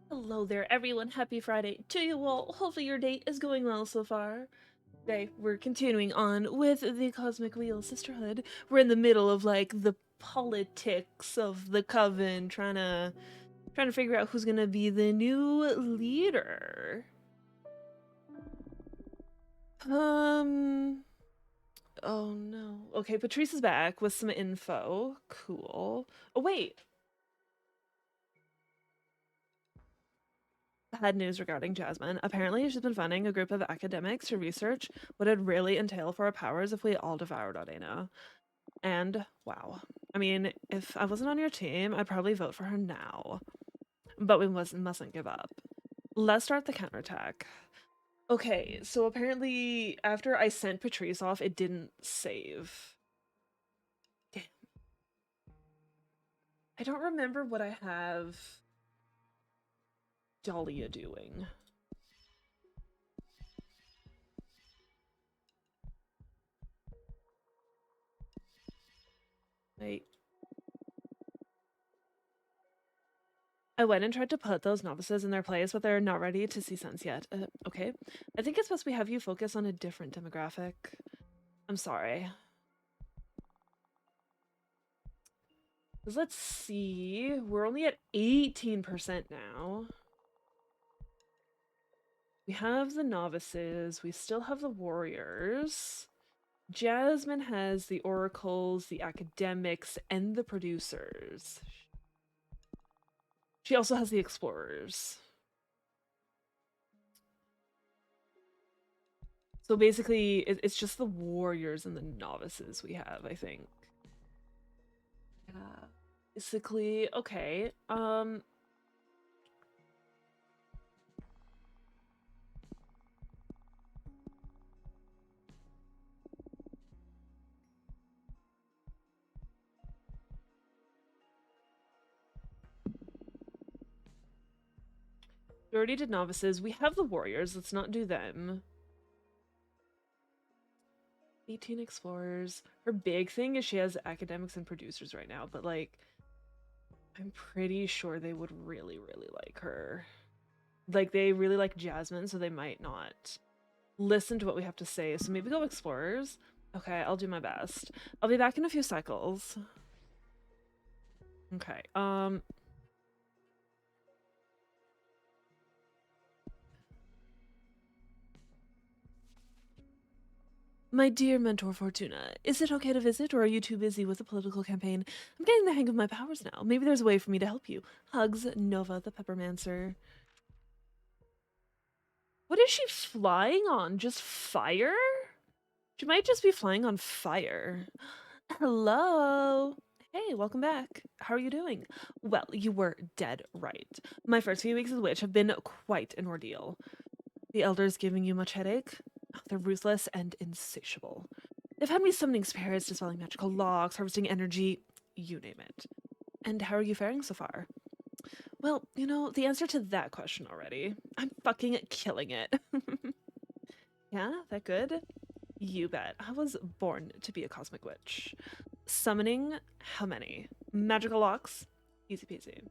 Hello there, everyone. Happy Friday to you all. Hopefully your day is going well so far. Today, we're continuing on with the Cosmic Wheel Sisterhood. We're in the middle of like the politics of the coven, trying to figure out who's gonna be the new leader. Um. Oh no. Okay, Patrice is back with some info. Cool. Oh wait, bad news regarding Jasmine. Apparently, she's been funding a group of academics to research what it'd really entail for our powers if we all devoured Audena. And wow. I mean, if I wasn't on your team, I'd probably vote for her now. But we mustn't give up. Let's start the counterattack. Okay, so apparently after I sent Patrice off, it didn't save. Damn. I don't remember what I have Dahlia doing. Wait. I went and tried to put those novices in their place, but they're not ready to see sense yet. Okay. I think it's best we have you focus on a different demographic. I'm sorry. Let's see. We're only at 18% now. We have the novices. We still have the warriors. Jasmine has the oracles, the academics, and the producers. She also has the explorers. So basically, it's just the warriors and the novices we have, I think. Yeah. Basically, okay. We already did novices. We have the warriors. Let's not do them. 18 explorers. Her big thing is she has academics and producers right now, but like, I'm pretty sure they would really, really like her. Like, they really like Jasmine, so they might not listen to what we have to say. So maybe go explorers. Okay, I'll do my best. I'll be back in a few cycles. Okay, my dear mentor Fortuna, is it okay to visit, or are you too busy with the political campaign? I'm getting the hang of my powers now. Maybe there's a way for me to help you. Hugs, Nova the Peppermancer. What is she flying on? Just fire? She might just be flying on fire. Hello. Hey, welcome back. How are you doing? Well, you were dead right. My first few weeks as a witch have been quite an ordeal. The elders giving you much headache? They're ruthless and insatiable. They've had me summoning spirits, dispelling magical locks, harvesting energy, you name it. And how are you faring so far? Well, you know, the answer to that question already. I'm fucking killing it. Yeah, that good? You bet. I was born to be a cosmic witch. Summoning, how many? Magical locks? Easy peasy.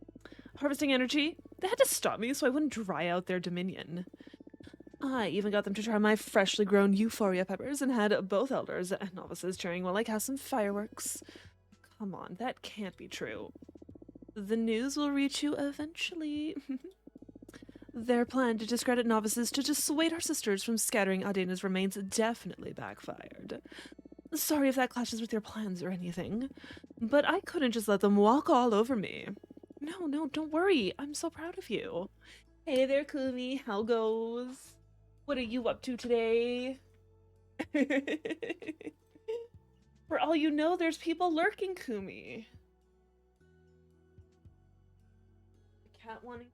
Harvesting energy? They had to stop me so I wouldn't dry out their dominion. I even got them to try my freshly grown euphoria peppers and had both elders and novices cheering while I cast some fireworks. Come on, that can't be true. The news will reach you eventually. Their plan to discredit novices to dissuade our sisters from scattering Adena's remains definitely backfired. Sorry if that clashes with your plans or anything, but I couldn't just let them walk all over me. No, don't worry. I'm so proud of you. Hey there, Kumi. How goes? What are you up to today? For all you know, there's people lurking, Kumi. The cat wanting.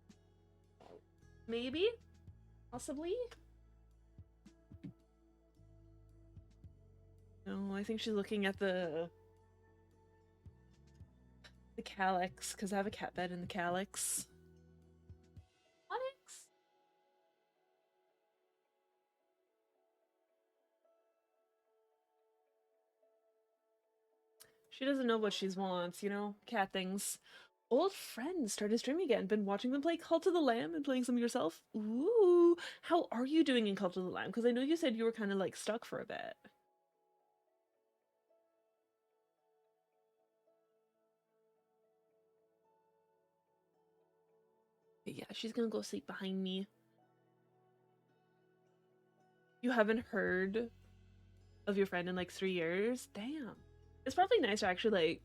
Maybe? Possibly? No, I think she's looking at the calyx, because I have a cat bed in the calyx. Onyx? She doesn't know what she wants, you know? Cat things. Old friends started streaming again. Been watching them play Cult of the Lamb and playing some yourself. Ooh, how are you doing in Cult of the Lamb? Because I know you said you were kind of like stuck for a bit. But yeah, she's gonna go sleep behind me. You haven't heard of your friend in like 3 years? Damn. It's probably nice to actually like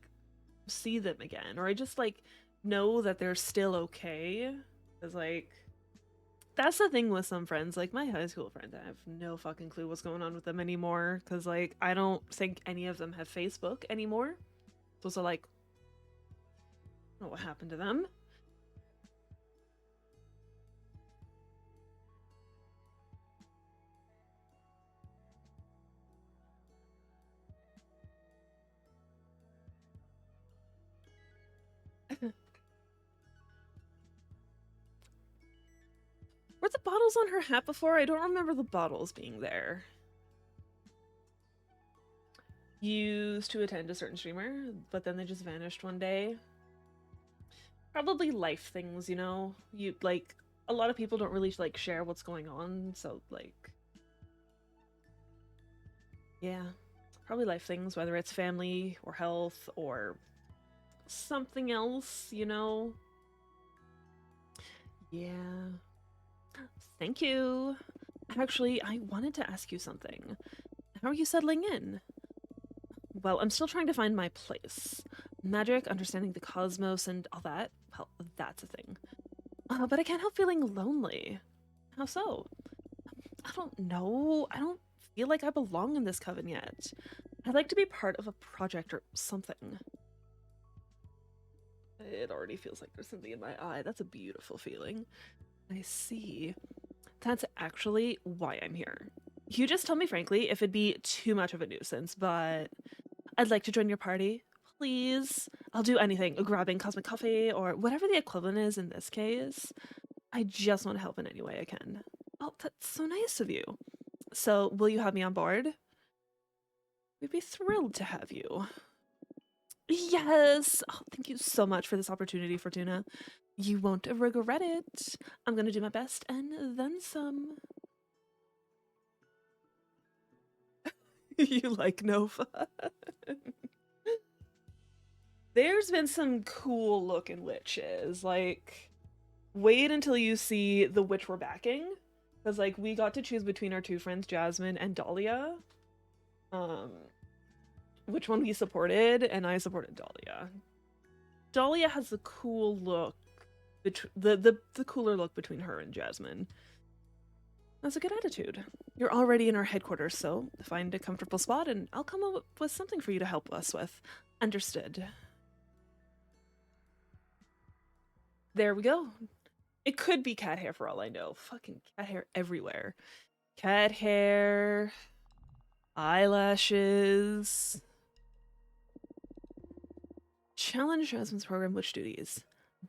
see them again, or I just like know that they're still okay. Cause like that's the thing with some friends, like my high school friend, I have no fucking clue what's going on with them anymore. Cause like I don't think any of them have Facebook anymore. So like, I don't know what happened to them. Were the bottles on her hat before? I don't remember the bottles being there. Used to attend a certain streamer, but then they just vanished one day. Probably life things, you know? You like a lot of people don't really like share what's going on, so like yeah. Probably life things, whether it's family or health or something else, you know? Yeah. Thank you. Actually, I wanted to ask you something. How are you settling in? Well, I'm still trying to find my place. Magic, understanding the cosmos, and all that. Well, that's a thing. But I can't help feeling lonely. How so? I don't know. I don't feel like I belong in this coven yet. I'd like to be part of a project or something. It already feels like there's something in my eye. That's a beautiful feeling. I see. That's actually why I'm here. You just tell me frankly if it'd be too much of a nuisance, but I'd like to join your party. Please. I'll do anything, grabbing cosmic coffee or whatever the equivalent is in this case. I just want to help in any way I can. Oh, that's so nice of you. So, will you have me on board? We'd be thrilled to have you. Yes! Oh, thank you so much for this opportunity, Fortuna. You won't regret it. I'm gonna do my best and then some. You like Nova? There's been some cool looking witches. Like, wait until you see the witch we're backing. Because, like, we got to choose between our two friends, Jasmine and Dahlia. Um, which one we supported, and I supported Dahlia. Dahlia has the cool look, the cooler look between her and Jasmine. That's a good attitude. You're already in our headquarters, so find a comfortable spot and I'll come up with something for you to help us with. Understood. There we go. It could be cat hair for all I know. Fucking cat hair everywhere. Cat hair, eyelashes. Challenge Jasmine's program witch duties.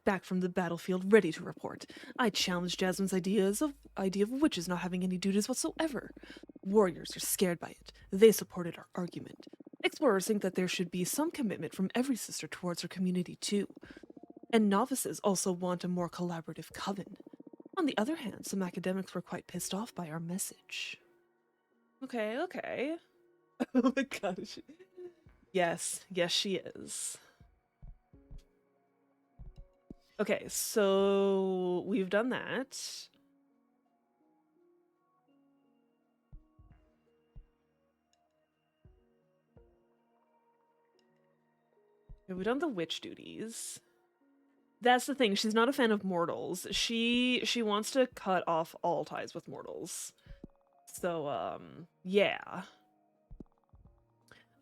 Back from the battlefield, ready to report. I challenge Jasmine's idea of witches not having any duties whatsoever. Warriors are scared by it. They supported our argument. Explorers think that there should be some commitment from every sister towards her community too. And novices also want a more collaborative coven. On the other hand, some academics were quite pissed off by our message. Okay, okay. Oh my gosh. Yes, yes, she is. Okay, so we've done that. We've done the witch duties. That's the thing. She's not a fan of mortals. She wants to cut off all ties with mortals. So yeah.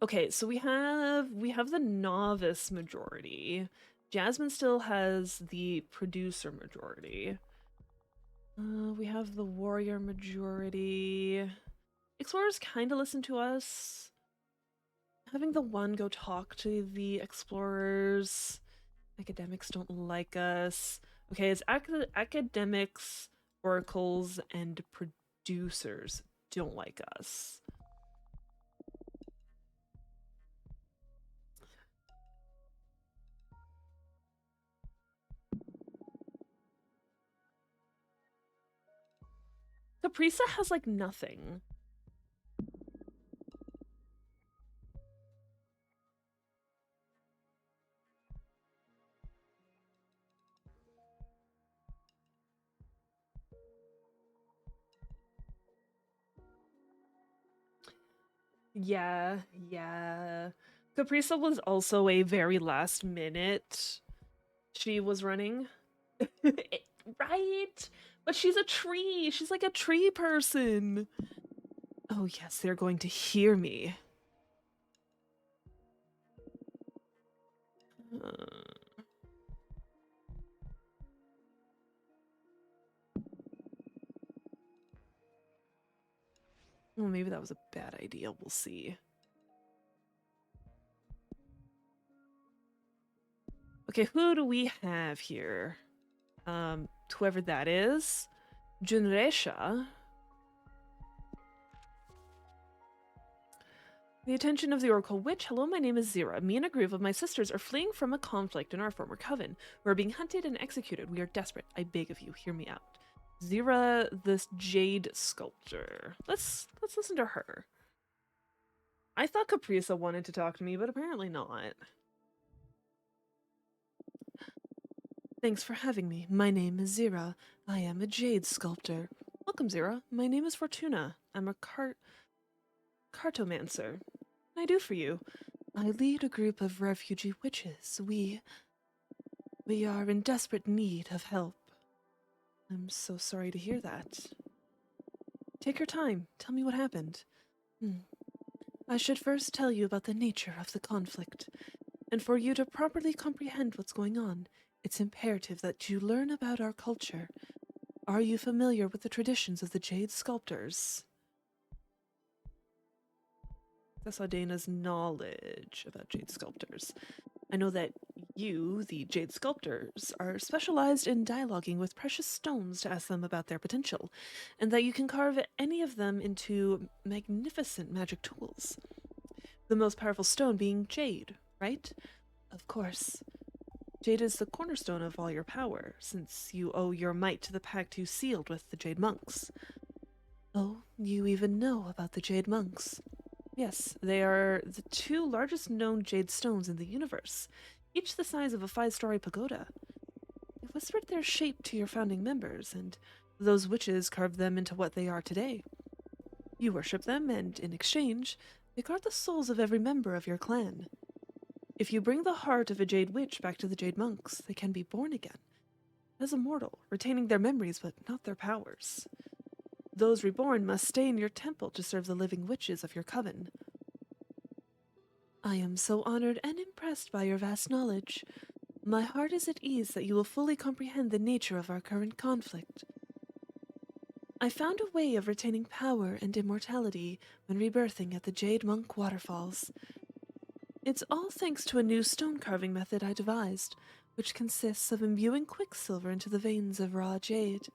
Okay, so we have the novice majority. Jasmine still has the producer majority. We have the warrior majority. Explorers kind of listen to us. Having the one go talk to the explorers. Academics don't like us. Okay, it's academics, oracles, and producers don't like us. Caprisa has like nothing. Yeah, yeah. Caprisa was also a very last minute. She was running. Right? But she's a tree. She's like a tree person. Oh, yes, they're going to hear me. Uh, well, maybe that was a bad idea. We'll see. Okay, who do we have here? Whoever that is. Junresha. The attention of the Oracle Witch. Hello, my name is Zira. Me and a group of my sisters are fleeing from a conflict in our former coven. We are being hunted and executed. We are desperate. I beg of you, hear me out. Zira, this jade sculptor. Let's listen to her. I thought Caprisa wanted to talk to me, but apparently not. Thanks for having me. My name is Zira. I am a jade sculptor. Welcome, Zira. My name is Fortuna. I'm a cartomancer. What can I do for you? I lead a group of refugee witches. We are in desperate need of help. I'm so sorry to hear that. Take your time. Tell me what happened. I should first tell you about the nature of the conflict. And for you to properly comprehend what's going on, it's imperative that you learn about our culture. Are you familiar with the traditions of the Jade Sculptors? That's Dana's knowledge about Jade Sculptors. I know that you, the Jade Sculptors, are specialized in dialoguing with precious stones to ask them about their potential, and that you can carve any of them into magnificent magic tools. The most powerful stone being jade, right? Of course. Jade is the cornerstone of all your power, since you owe your might to the pact you sealed with the Jade Monks. Oh, you even know about the Jade Monks. Yes, they are the two largest known jade stones in the universe, each the size of a 5-story pagoda. You whispered their shape to your founding members, and those witches carved them into what they are today. You worship them, and in exchange, they guard the souls of every member of your clan. If you bring the heart of a jade witch back to the Jade Monks, they can be born again, as immortal, retaining their memories but not their powers. Those reborn must stay in your temple to serve the living witches of your coven. I am so honored and impressed by your vast knowledge. My heart is at ease that you will fully comprehend the nature of our current conflict. I found a way of retaining power and immortality when rebirthing at the Jade Monk Waterfalls. It's all thanks to a new stone carving method I devised, which consists of imbuing quicksilver into the veins of raw jade.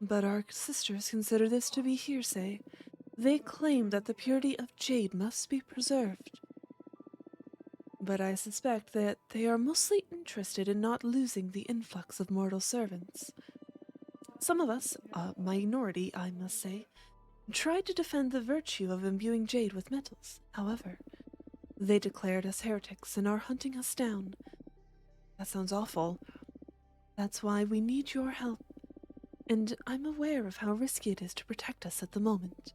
But our sisters consider this to be hearsay. They claim that the purity of jade must be preserved. But I suspect that they are mostly interested in not losing the influx of mortal servants. Some of us, a minority I must say, tried to defend the virtue of imbuing jade with metals. However, they declared us heretics and are hunting us down. That sounds awful. That's why we need your help. And I'm aware of how risky it is to protect us at the moment.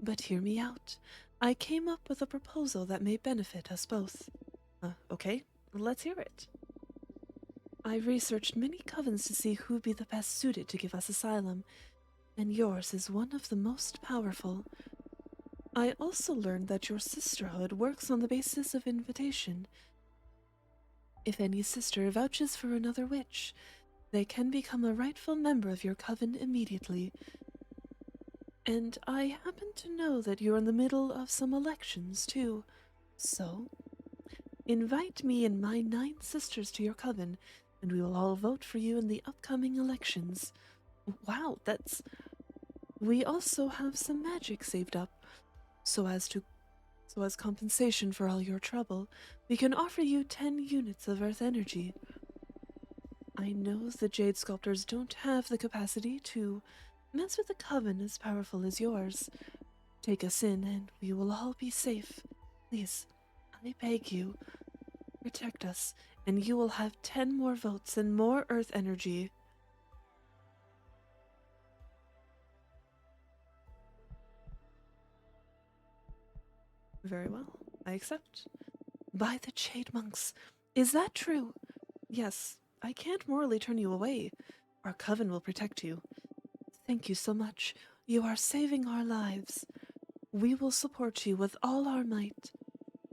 But hear me out. I came up with a proposal that may benefit us both. Okay, let's hear it. I researched many covens to see who'd be the best suited to give us asylum, and yours is one of the most powerful. I also learned that your sisterhood works on the basis of invitation. If any sister vouches for another witch, they can become a rightful member of your coven immediately. And I happen to know that you're in the middle of some elections, too. So, invite me and my 9 sisters to your coven, and we will all vote for you in the upcoming elections. Wow, that's... We also have some magic saved up, so as compensation for all your trouble, we can offer you 10 units of earth energy. I know the Jade Sculptors don't have the capacity to Mess with a coven as powerful as yours. Take us in and we will all be safe. Please, I beg you, protect us, and you will have 10 more votes and more earth energy. Very well, I accept. By the Jade Monks, is that true? Yes, I can't morally turn you away. Our coven will protect you. Thank you so much. You are saving our lives. We will support you with all our might,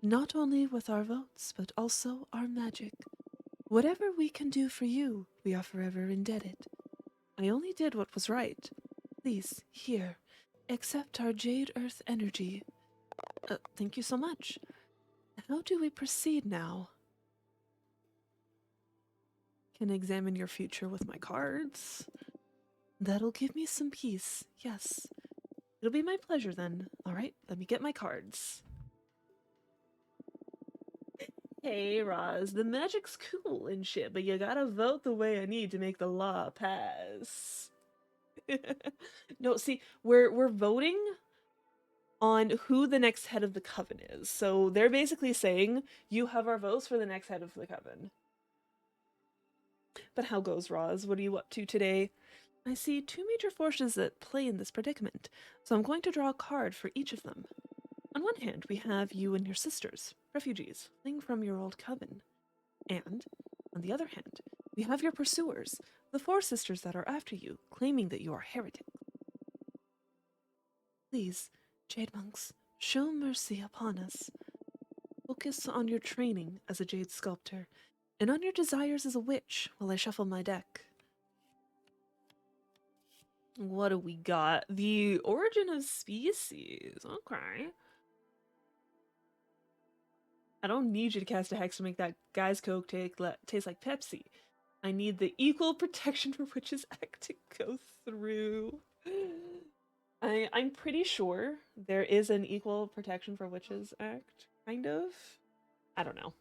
not only with our votes, but also our magic. Whatever we can do for you, we are forever indebted. I only did what was right. Please, here, accept our Jade Earth energy. Thank you so much. How do we proceed now? Can examine your future with my cards. That'll give me some peace, yes. It'll be my pleasure then. Alright, let me get my cards. Hey, Roz, the magic's cool and shit, but you gotta vote the way I need to make the law pass. No, see, we're voting on who the next head of the coven is. So they're basically saying, you have our votes for the next head of the coven. But how goes, Roz? What are you up to today? I see two major forces at play in this predicament, so I'm going to draw a card for each of them. On one hand, we have you and your sisters, refugees, fleeing from your old coven. And, on the other hand, we have your pursuers, the four sisters that are after you, claiming that you are heretics. Please, Jade Monks, show mercy upon us. Focus on your training as a jade sculptor, and on your desires as a witch while I shuffle my deck. What do we got? The origin of species. Okay. I don't need you to cast a hex to make that guy's coke taste like Pepsi. I need the Equal Protection for Witches Act to go through. I'm pretty sure there is an Equal Protection for Witches Act, kind of. I don't know.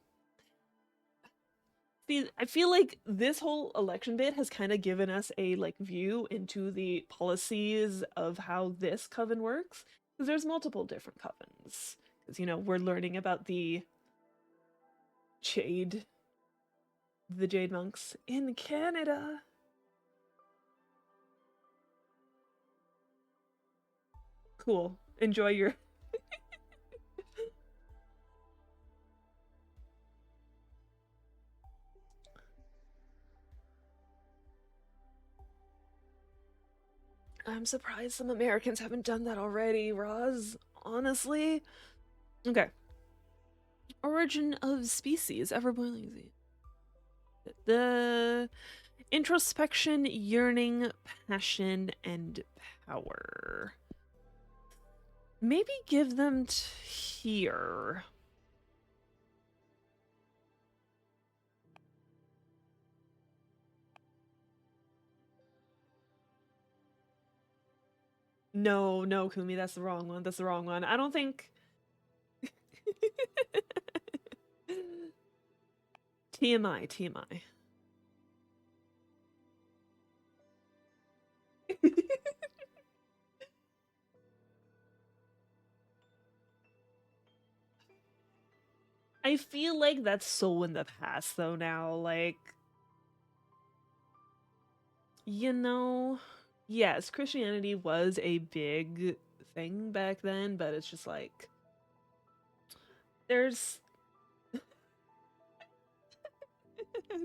See, I feel like this whole election bit has kind of given us a like view into the policies of how this coven works. Because there's multiple different covens. Because, you know, we're learning about Jade, the Jade Monks in Canada. Cool. Enjoy your. I'm surprised some Americans haven't done that already, Roz. Honestly. Okay. Origin of species, ever boiling. The introspection, yearning, passion, and power. Maybe give them here. No, no, Kumi, that's the wrong one. That's the wrong one. I don't think. TMI, TMI. I feel like that's so in the past though now. Like, you know, yes, Christianity was a big thing back then, but it's just like there's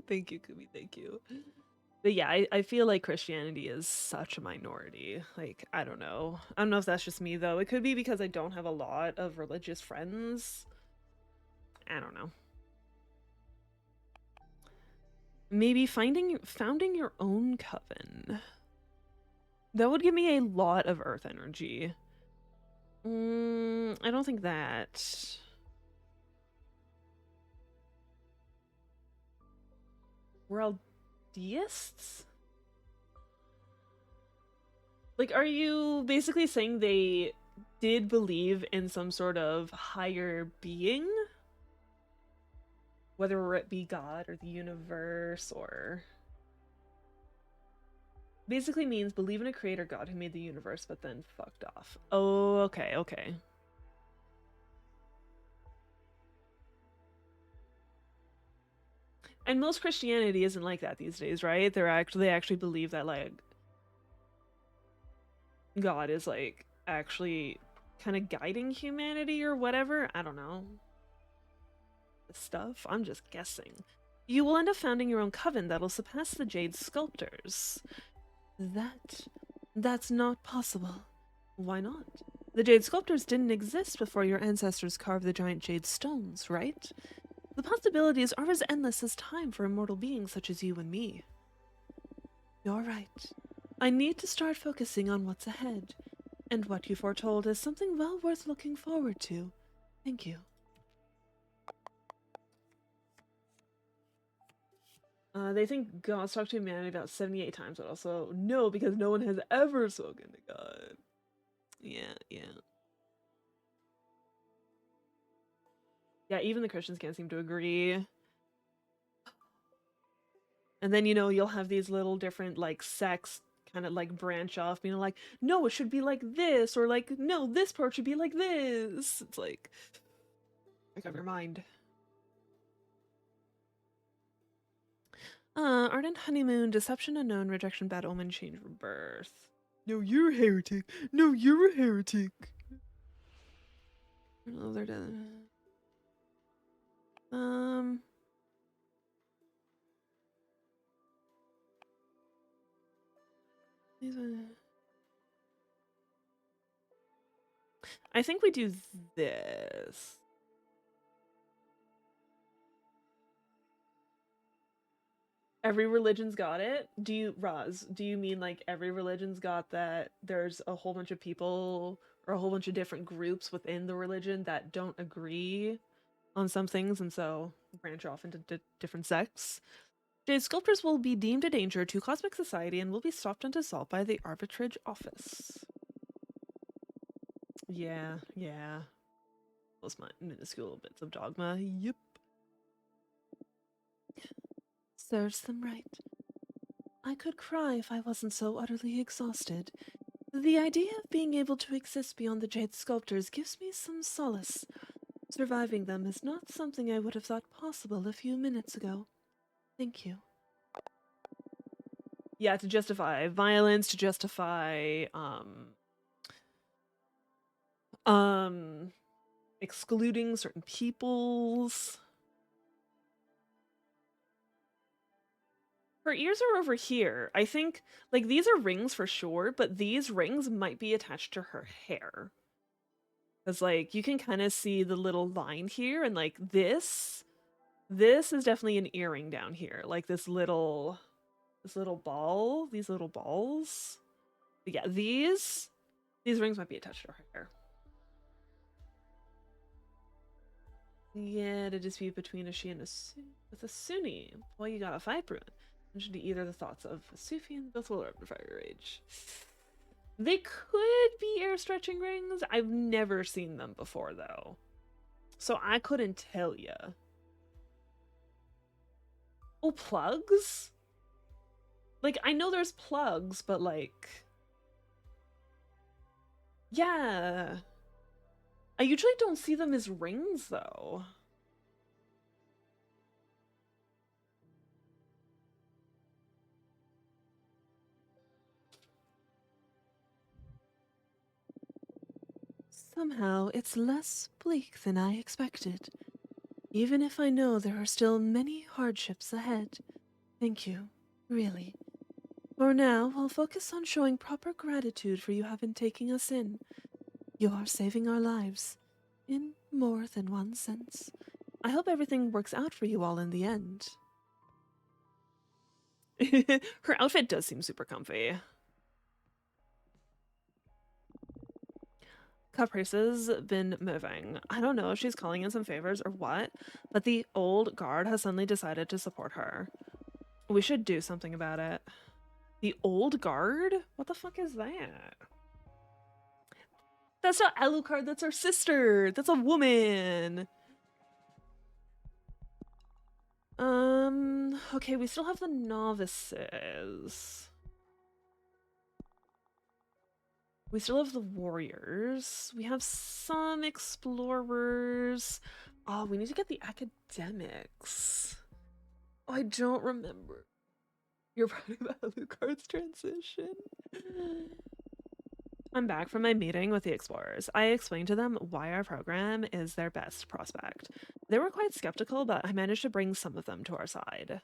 thank you, Kumi, thank you. But yeah, I feel like Christianity is such a minority. Like, I don't know. I don't know if that's just me though. It could be because I don't have a lot of religious friends. I don't know. Maybe founding your own coven. That would give me a lot of earth energy. I don't think that. We're all deists? Like, are you basically saying they did believe in some sort of higher being? Whether it be God or the universe or. Basically means believe in a creator god who made the universe but then fucked off. Oh, okay, okay. And most Christianity isn't like that these days, right? They actually believe that like God is like actually kind of guiding humanity or whatever. I don't know. Stuff. I'm just guessing. You will end up founding your own coven that'll surpass the Jade Sculptors. That's not possible. Why not? The Jade Sculptors didn't exist before your ancestors carved the giant jade stones, right? The possibilities are as endless as time for immortal beings such as you and me. You're right. I need to start focusing on what's ahead, and what you foretold is something well worth looking forward to. Thank you. They think God's talked to humanity about 78 times, but also no, because no one has ever spoken to God. Yeah, yeah. Yeah, even the Christians can't seem to agree. And then, you'll have these little different, like, sects kind of, like, branch off, being like, no, it should be like this, or like, no, this part should be like this. It's like, make up your mind. Ardent honeymoon, deception unknown, rejection, bad omen, change rebirth. No, you're a heretic. No, you're a heretic. Oh, they're dead. Um. I think we do this. Every religion's got it. Do you mean like every religion's got that there's a whole bunch of people or a whole bunch of different groups within the religion that don't agree on some things and so branch off into different sects? Jade sculptors will be deemed a danger to cosmic society and will be stopped and dissolved by the arbitrage office. Yeah, yeah. Those minuscule bits of dogma. Yep. Serves them right. I could cry if I wasn't so utterly exhausted. The idea of being able to exist beyond the Jade Sculptors gives me some solace. Surviving them is not something I would have thought possible a few minutes ago. Thank you. Yeah, to justify violence, to justify, excluding certain peoples. Her ears are over here. I think, like, these are rings for sure, but these rings might be attached to her hair. Because, like, you can kind of see the little line here, and, like, this is definitely an earring down here. Like, this little ball, these little balls. But yeah, these rings might be attached to her hair. Yeah, the dispute between a Shia and a Sunni. Boy, you got a fight brewing. Mentioned to either the thoughts of a Sufi and both will learn to fire rage. They could be air stretching rings. I've never seen them before though, so I couldn't tell you. Oh, plugs? Like, I know there's plugs, but like, yeah. I usually don't see them as rings though. Somehow, it's less bleak than I expected. Even if I know there are still many hardships ahead. Thank you, really. For now, I'll focus on showing proper gratitude for you having taken us in. You are saving our lives, in more than one sense. I hope everything works out for you all in the end. Her outfit does seem super comfy. Caprice's been moving. I don't know if she's calling in some favors or what, but the old guard has suddenly decided to support her. We should do something about it. The old guard? What the fuck is that? That's not Alucard, that's our sister. That's a woman. Okay, we still have the novices. We still have the warriors. We have some explorers. Oh, we need to get the academics. Oh, I don't remember. You're part of Alucard's transition. I'm back from my meeting with the explorers. I explained to them why our program is their best prospect. They were quite skeptical, but I managed to bring some of them to our side.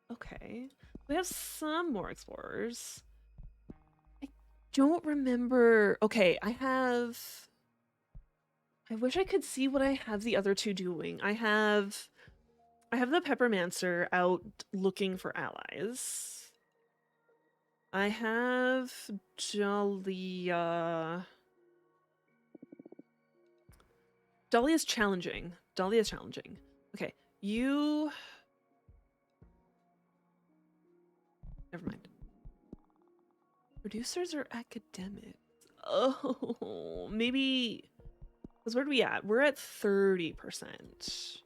Okay. We have some more explorers. I don't remember. Okay, I wish I could see what I have the other two doing. I have the Peppermancer out looking for allies. I have Dahlia. Dahlia's challenging. Dahlia's challenging. Okay, you. Never mind. Producers or academics? Oh, maybe. Because where are we at? We're at 30%.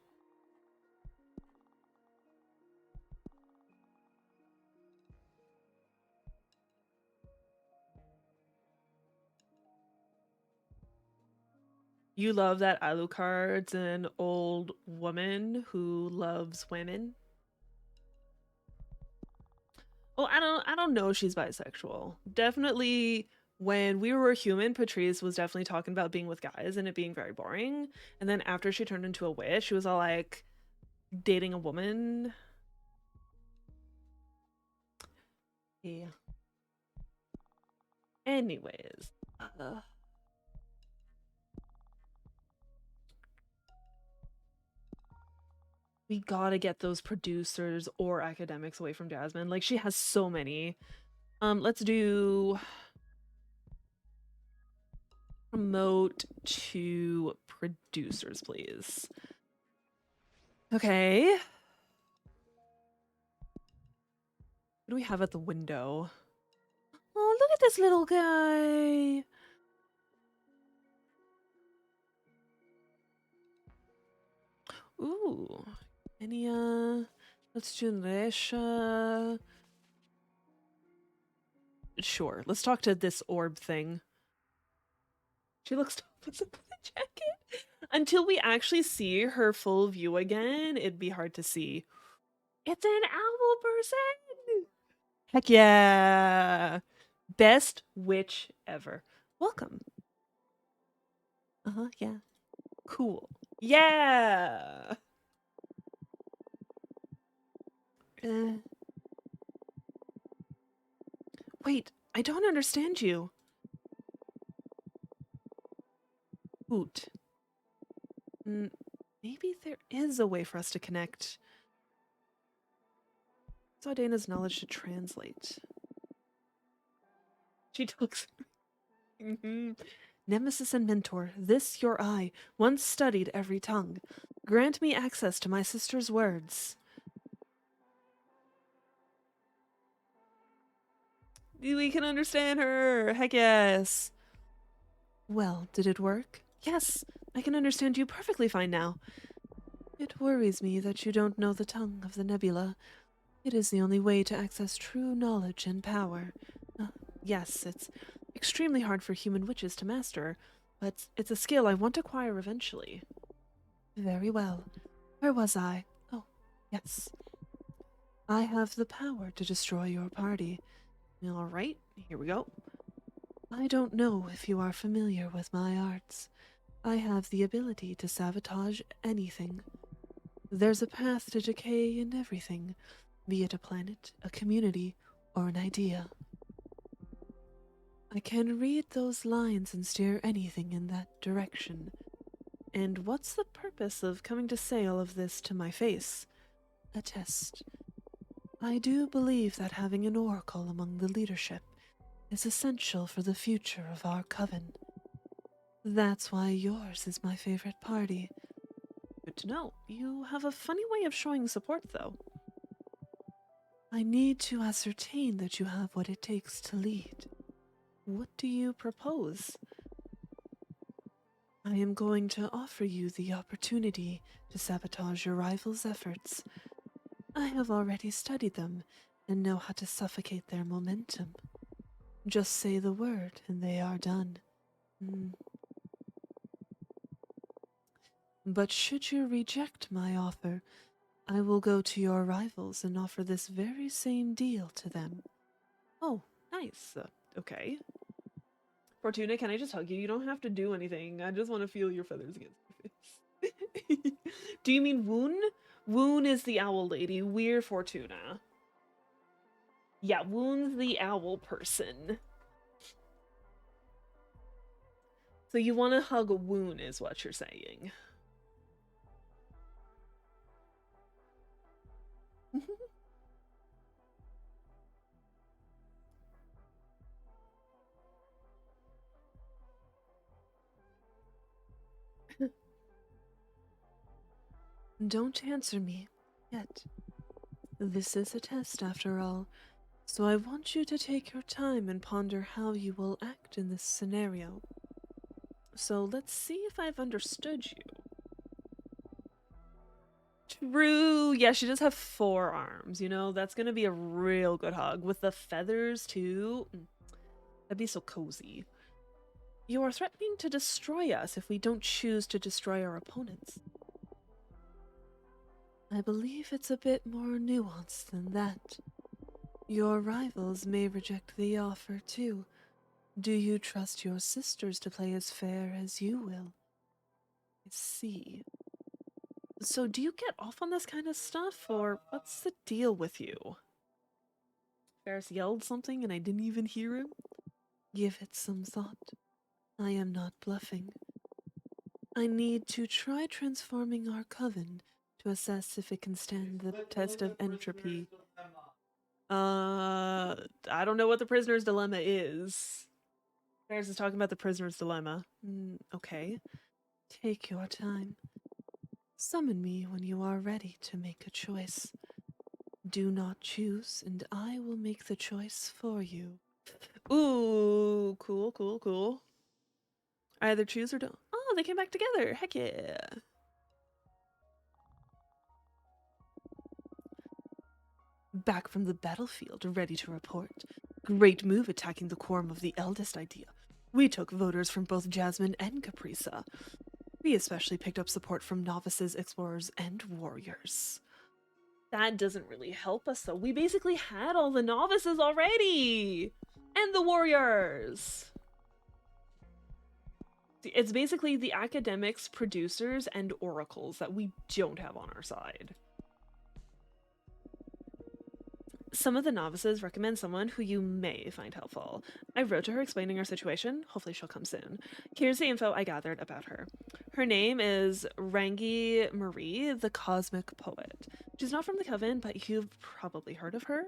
You love that Alucard's an old woman who loves women. Well, I don't know if she's bisexual. Definitely when we were human, Patrice was definitely talking about being with guys and it being very boring. And then after she turned into a witch, she was all like dating a woman. Yeah. Anyways, we gotta get those producers or academics away from Jasmine. Like she has so many. Let's do promote to producers, please. Okay. What do we have at the window? Oh, look at this little guy. Ooh. Any, let's do Resha. Sure, let's talk to this orb thing. She looks topless in the jacket. Until we actually see her full view again, it'd be hard to see. It's an owl person! Heck yeah! Best witch ever. Welcome. Uh-huh, yeah. Cool. Yeah! Uh, wait, I don't understand you. Hoot. Maybe there is a way for us to connect. Saw Dana's knowledge to translate. She talks. Nemesis and mentor, this your eye, once studied every tongue. Grant me access to my sister's words. We can understand her. Heck yes. Well, did it work? Yes, I can understand you perfectly fine now. It worries me that you don't know the tongue of the nebula. It is the only way to access true knowledge and power. Yes, it's extremely hard for human witches to master, but it's a skill I want to acquire eventually. Very well. Where was I? Oh, yes. I have the power to destroy your party. All right, here we go. I don't know if you are familiar with my arts. I have the ability to sabotage anything. There's a path to decay in everything, be it a planet, a community, or an idea. I can read those lines and steer anything in that direction. And what's the purpose of coming to say all of this to my face? A test. I do believe that having an oracle among the leadership is essential for the future of our coven. That's why yours is my favorite party. Good to know. You have a funny way of showing support, though. I need to ascertain that you have what it takes to lead. What do you propose? I am going to offer you the opportunity to sabotage your rival's efforts. I have already studied them and know how to suffocate their momentum. Just say the word and they are done. Mm. But should you reject my offer, I will go to your rivals and offer this very same deal to them. Oh, nice. Okay. Fortuna, can I just hug you? You don't have to do anything. I just want to feel your feathers against my face. Do you mean Woon? Woon is the owl lady. We're Fortuna. Yeah, Woon's the owl person. So you want to hug a Woon is what you're saying. Don't answer me yet. This is a test after all, so I want you to take your time and ponder how you will act in this scenario. So let's see if I've understood you. True. Yeah, she does have 4 arms, you know? That's gonna be a real good hug. With the feathers, too. That'd be so cozy. You are threatening to destroy us if we don't choose to destroy our opponents. I believe it's a bit more nuanced than that. Your rivals may reject the offer, too. Do you trust your sisters to play as fair as you will? I see. So do you get off on this kind of stuff, or what's the deal with you? Ferris yelled something and I didn't even hear him? Give it some thought. I am not bluffing. I need to try transforming our coven to assess if it can stand the test of entropy. I don't know what the prisoner's dilemma is. Ferris is talking about the prisoner's dilemma. Okay. Take your time. Summon me when you are ready to make a choice. Do not choose, and I will make the choice for you. Ooh, cool, cool, cool. Either choose or don't. Oh, they came back together. Heck yeah. Back from the battlefield, ready to report. Great move attacking the quorum of the eldest idea. We took voters from both Jasmine and Caprisa. We especially picked up support from novices, explorers, and warriors. That doesn't really help us, though. We basically had all the novices already! And the warriors! It's basically the academics, producers, and oracles that we don't have on our side. Some of the novices recommend someone who you may find helpful. I wrote to her explaining our situation. Hopefully she'll come soon. Here's the info I gathered about her. Her name is Rangi Marie, the Cosmic Poet. She's not from the Coven, but you've probably heard of her.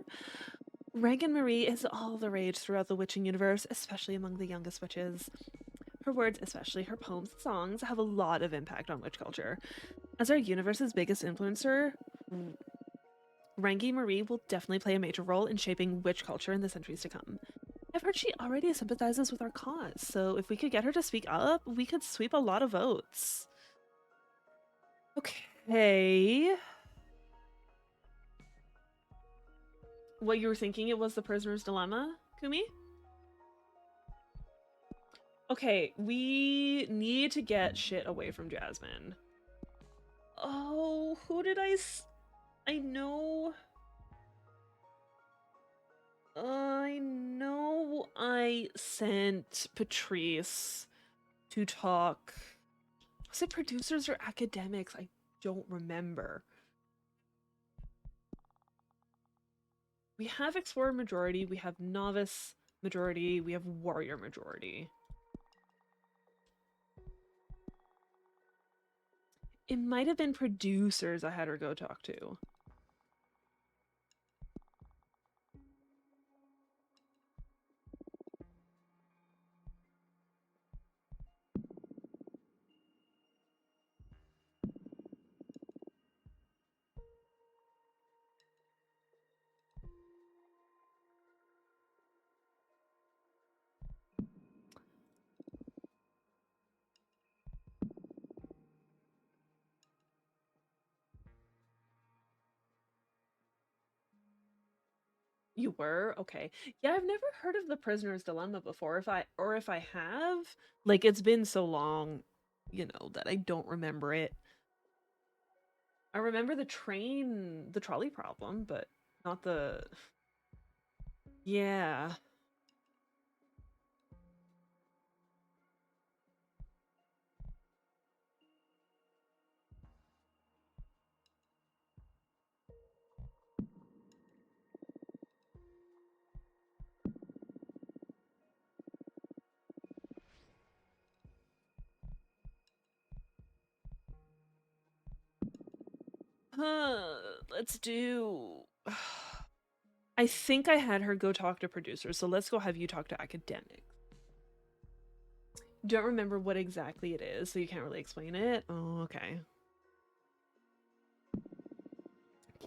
Rangi Marie is all the rage throughout the witching universe, especially among the youngest witches. Her words, especially her poems and songs, have a lot of impact on witch culture. As our universe's biggest influencer, Rangi Marie will definitely play a major role in shaping witch culture in the centuries to come. I've heard she already sympathizes with our cause, so if we could get her to speak up, we could sweep a lot of votes. Okay. What you were thinking it was the prisoner's dilemma, Kumi? Okay, we need to get shit away from Jasmine. Oh, who did I know... I know I sent Patrice to talk. Was it producers or academics? I don't remember. We have Explorer majority, we have Novice majority, we have Warrior majority. It might have been producers I had her go talk to. You were? Okay. Yeah, I've never heard of the prisoner's dilemma before. If I have, like it's been so long, that I don't remember it. I remember the trolley problem, but not the yeah. Let's do I think I had her go talk to producers, so let's go have you talk to academics. Don't remember what exactly it is, so you can't really explain it. Oh, okay.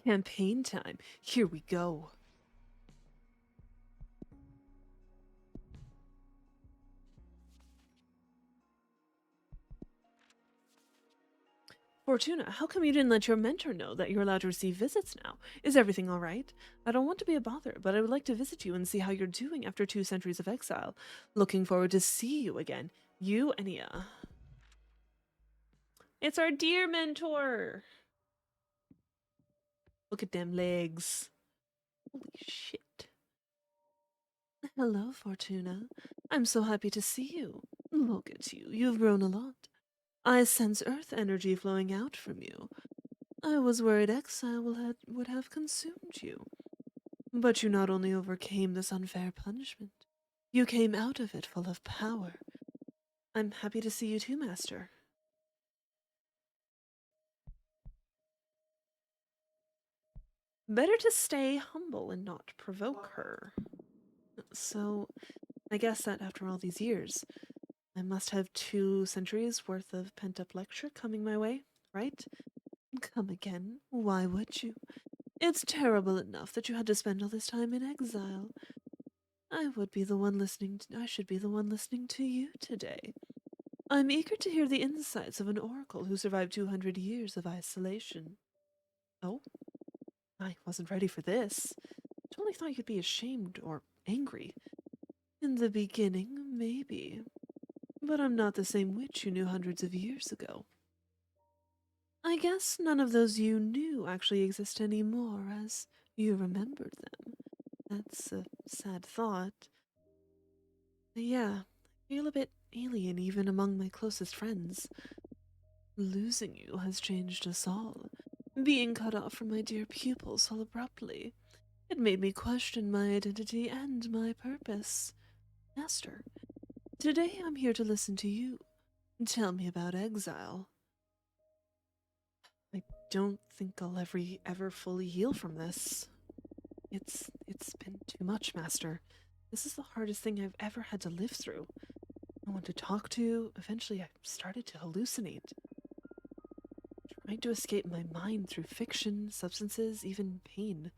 Campaign time. Here we go. Fortuna, how come you didn't let your mentor know that you're allowed to receive visits now? Is everything all right? I don't want to be a bother, but I would like to visit you and see how you're doing after 2 centuries of exile. Looking forward to see you again. You, Ania. It's our dear mentor. Look at them legs. Holy shit. Hello, Fortuna. I'm so happy to see you. Look at you. You've grown a lot. I sense earth energy flowing out from you. I was worried exile would have consumed you. But you not only overcame this unfair punishment, you came out of it full of power. I'm happy to see you too, Master. Better to stay humble and not provoke her. So, I guess that after all these years, I must have 2 centuries worth of pent up lecture coming my way, right? Come again. Why would you? It's terrible enough that you had to spend all this time in exile. I should be the one listening to you today. I'm eager to hear the insights of an oracle who survived 200 years of isolation. Oh, I wasn't ready for this. Totally thought you'd be ashamed or angry. In the beginning, maybe. But I'm not the same witch you knew hundreds of years ago. I guess none of those you knew actually exist anymore as you remembered them. That's a sad thought. Yeah, I feel a bit alien even among my closest friends. Losing you has changed us all. Being cut off from my dear pupils so abruptly. It made me question my identity and my purpose. Master, today I'm here to listen to you. Tell me about exile. I don't think I'll ever fully heal from this. It's been too much, Master. This is the hardest thing I've ever had to live through. No one to talk to. Eventually I started to hallucinate. Trying to escape my mind through fiction, substances, even pain.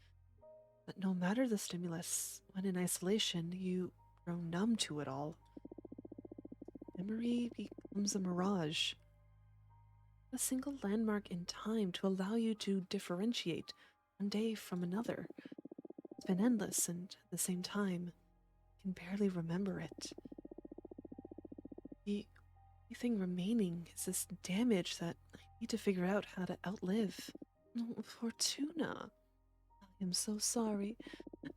But no matter the stimulus, when in isolation, you grow numb to it all. Memory becomes a mirage. A single landmark in time to allow you to differentiate one day from another. It's been endless, and at the same time, I can barely remember it. The only thing remaining is this damage that I need to figure out how to outlive. Oh, Fortuna. I am so sorry.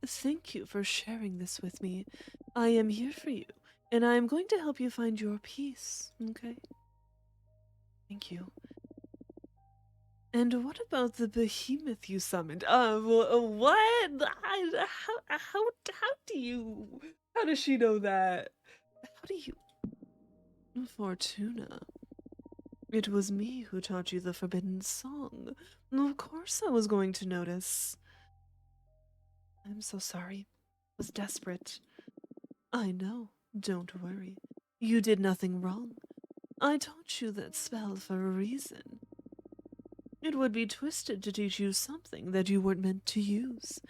Thank you for sharing this with me. I am here for you, and I am going to help you find your peace, okay? Thank you. And what about the behemoth you summoned? What? How do you... How does she know that? How do you... Fortuna. It was me who taught you the forbidden song. Of course I was going to notice. I'm so sorry. I was desperate. I know. Don't worry. You did nothing wrong. I taught you that spell for a reason. It would be twisted to teach you something that you weren't meant to use.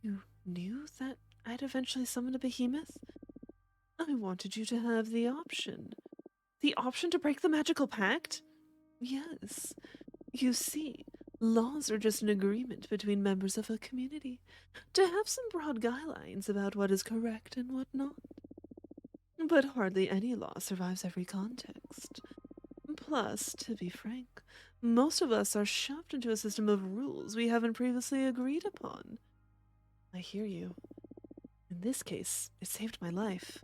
You knew that I'd eventually summon a behemoth? I wanted you to have the option. The option to break the magical pact? Yes. You see, Laws are just an agreement between members of a community to have some broad guidelines about what is correct and what not. But hardly any law survives every context. Plus, to be frank, most of us are shoved into a system of rules we haven't previously agreed upon. I hear you. In this case, it saved my life.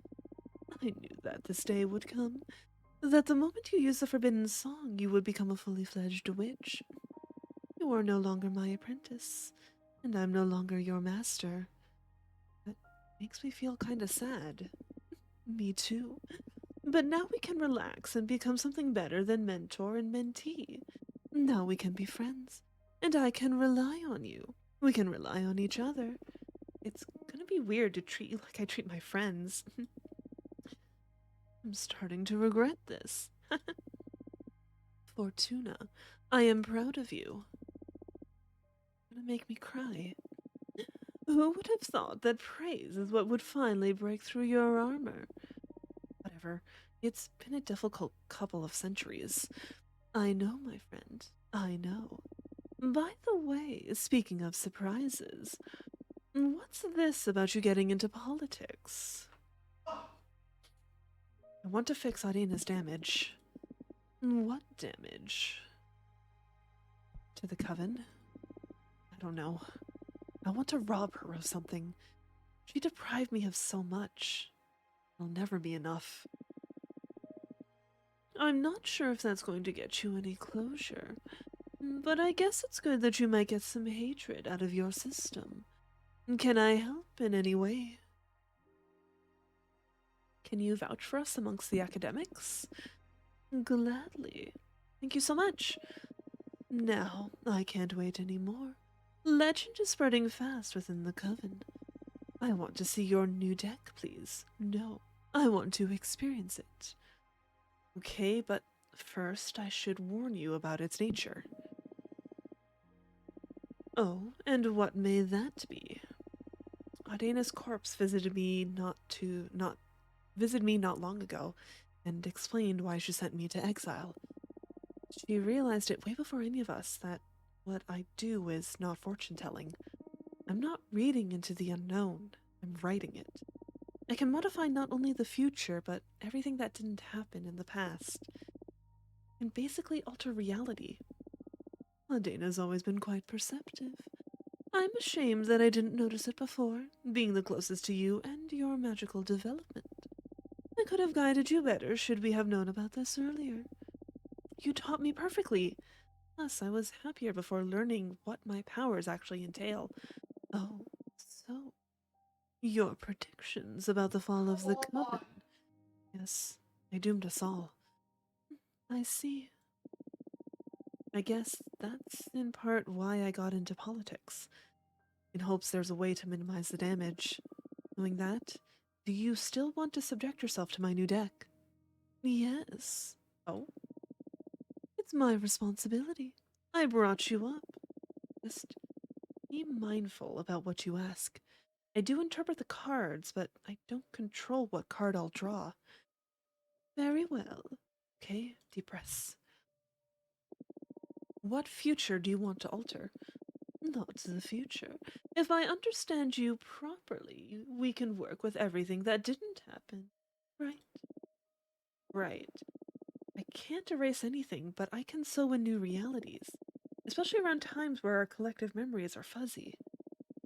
I knew that this day would come, that the moment you use the forbidden song, you would become a fully fledged witch. You are no longer my apprentice, and I'm no longer your master. That makes me feel kinda sad. Me too. But now we can relax and become something better than mentor and mentee. Now we can be friends, and I can rely on you. We can rely on each other. It's gonna be weird to treat you like I treat my friends. I'm starting to regret this. Fortuna, I am proud of you. It's gonna make me cry. Who would have thought that praise is what would finally break through your armor? Whatever. It's been a difficult couple of centuries. I know, my friend. I know. By the way, speaking of surprises, what's this about you getting into politics? I want to fix Adina's damage. What damage? To the coven? I don't know. I want to rob her of something. She deprived me of so much. It'll never be enough. I'm not sure if that's going to get you any closure, but I guess it's good that you might get some hatred out of your system. Can I help in any way? Can you vouch for us amongst the academics? Gladly. Thank you so much. Now, I can't wait any more. Legend is spreading fast within the coven. I want to see your new deck, please. No, I want to experience it. Okay, but first I should warn you about its nature. Oh, and what may that be? Adena's corpse visited me not long ago, and explained why she sent me to exile. She realized it way before any of us that what I do is not fortune telling. I'm not reading into the unknown, I'm writing it. I can modify not only the future, but everything that didn't happen in the past, and basically alter reality. Adena's always been quite perceptive. I'm ashamed that I didn't notice it before, being the closest to you and your magical development. I could have guided you better should we have known about this earlier. You taught me perfectly. Plus, I was happier before learning what my powers actually entail. Oh, so your predictions about the fall of the coven. Yes, they doomed us all. I see. I guess that's in part why I got into politics, in hopes there's a way to minimize the damage. Knowing that, do you still want to subject yourself to my new deck? Yes. Oh? It's my responsibility. I brought you up. Just be mindful about what you ask. I do interpret the cards, but I don't control what card I'll draw. Very well. Okay, deep breaths. What future do you want to alter? Not the future. If I understand you properly, we can work with everything that didn't happen. Right? Right. I can't erase anything, but I can sew in new realities. Especially around times where our collective memories are fuzzy.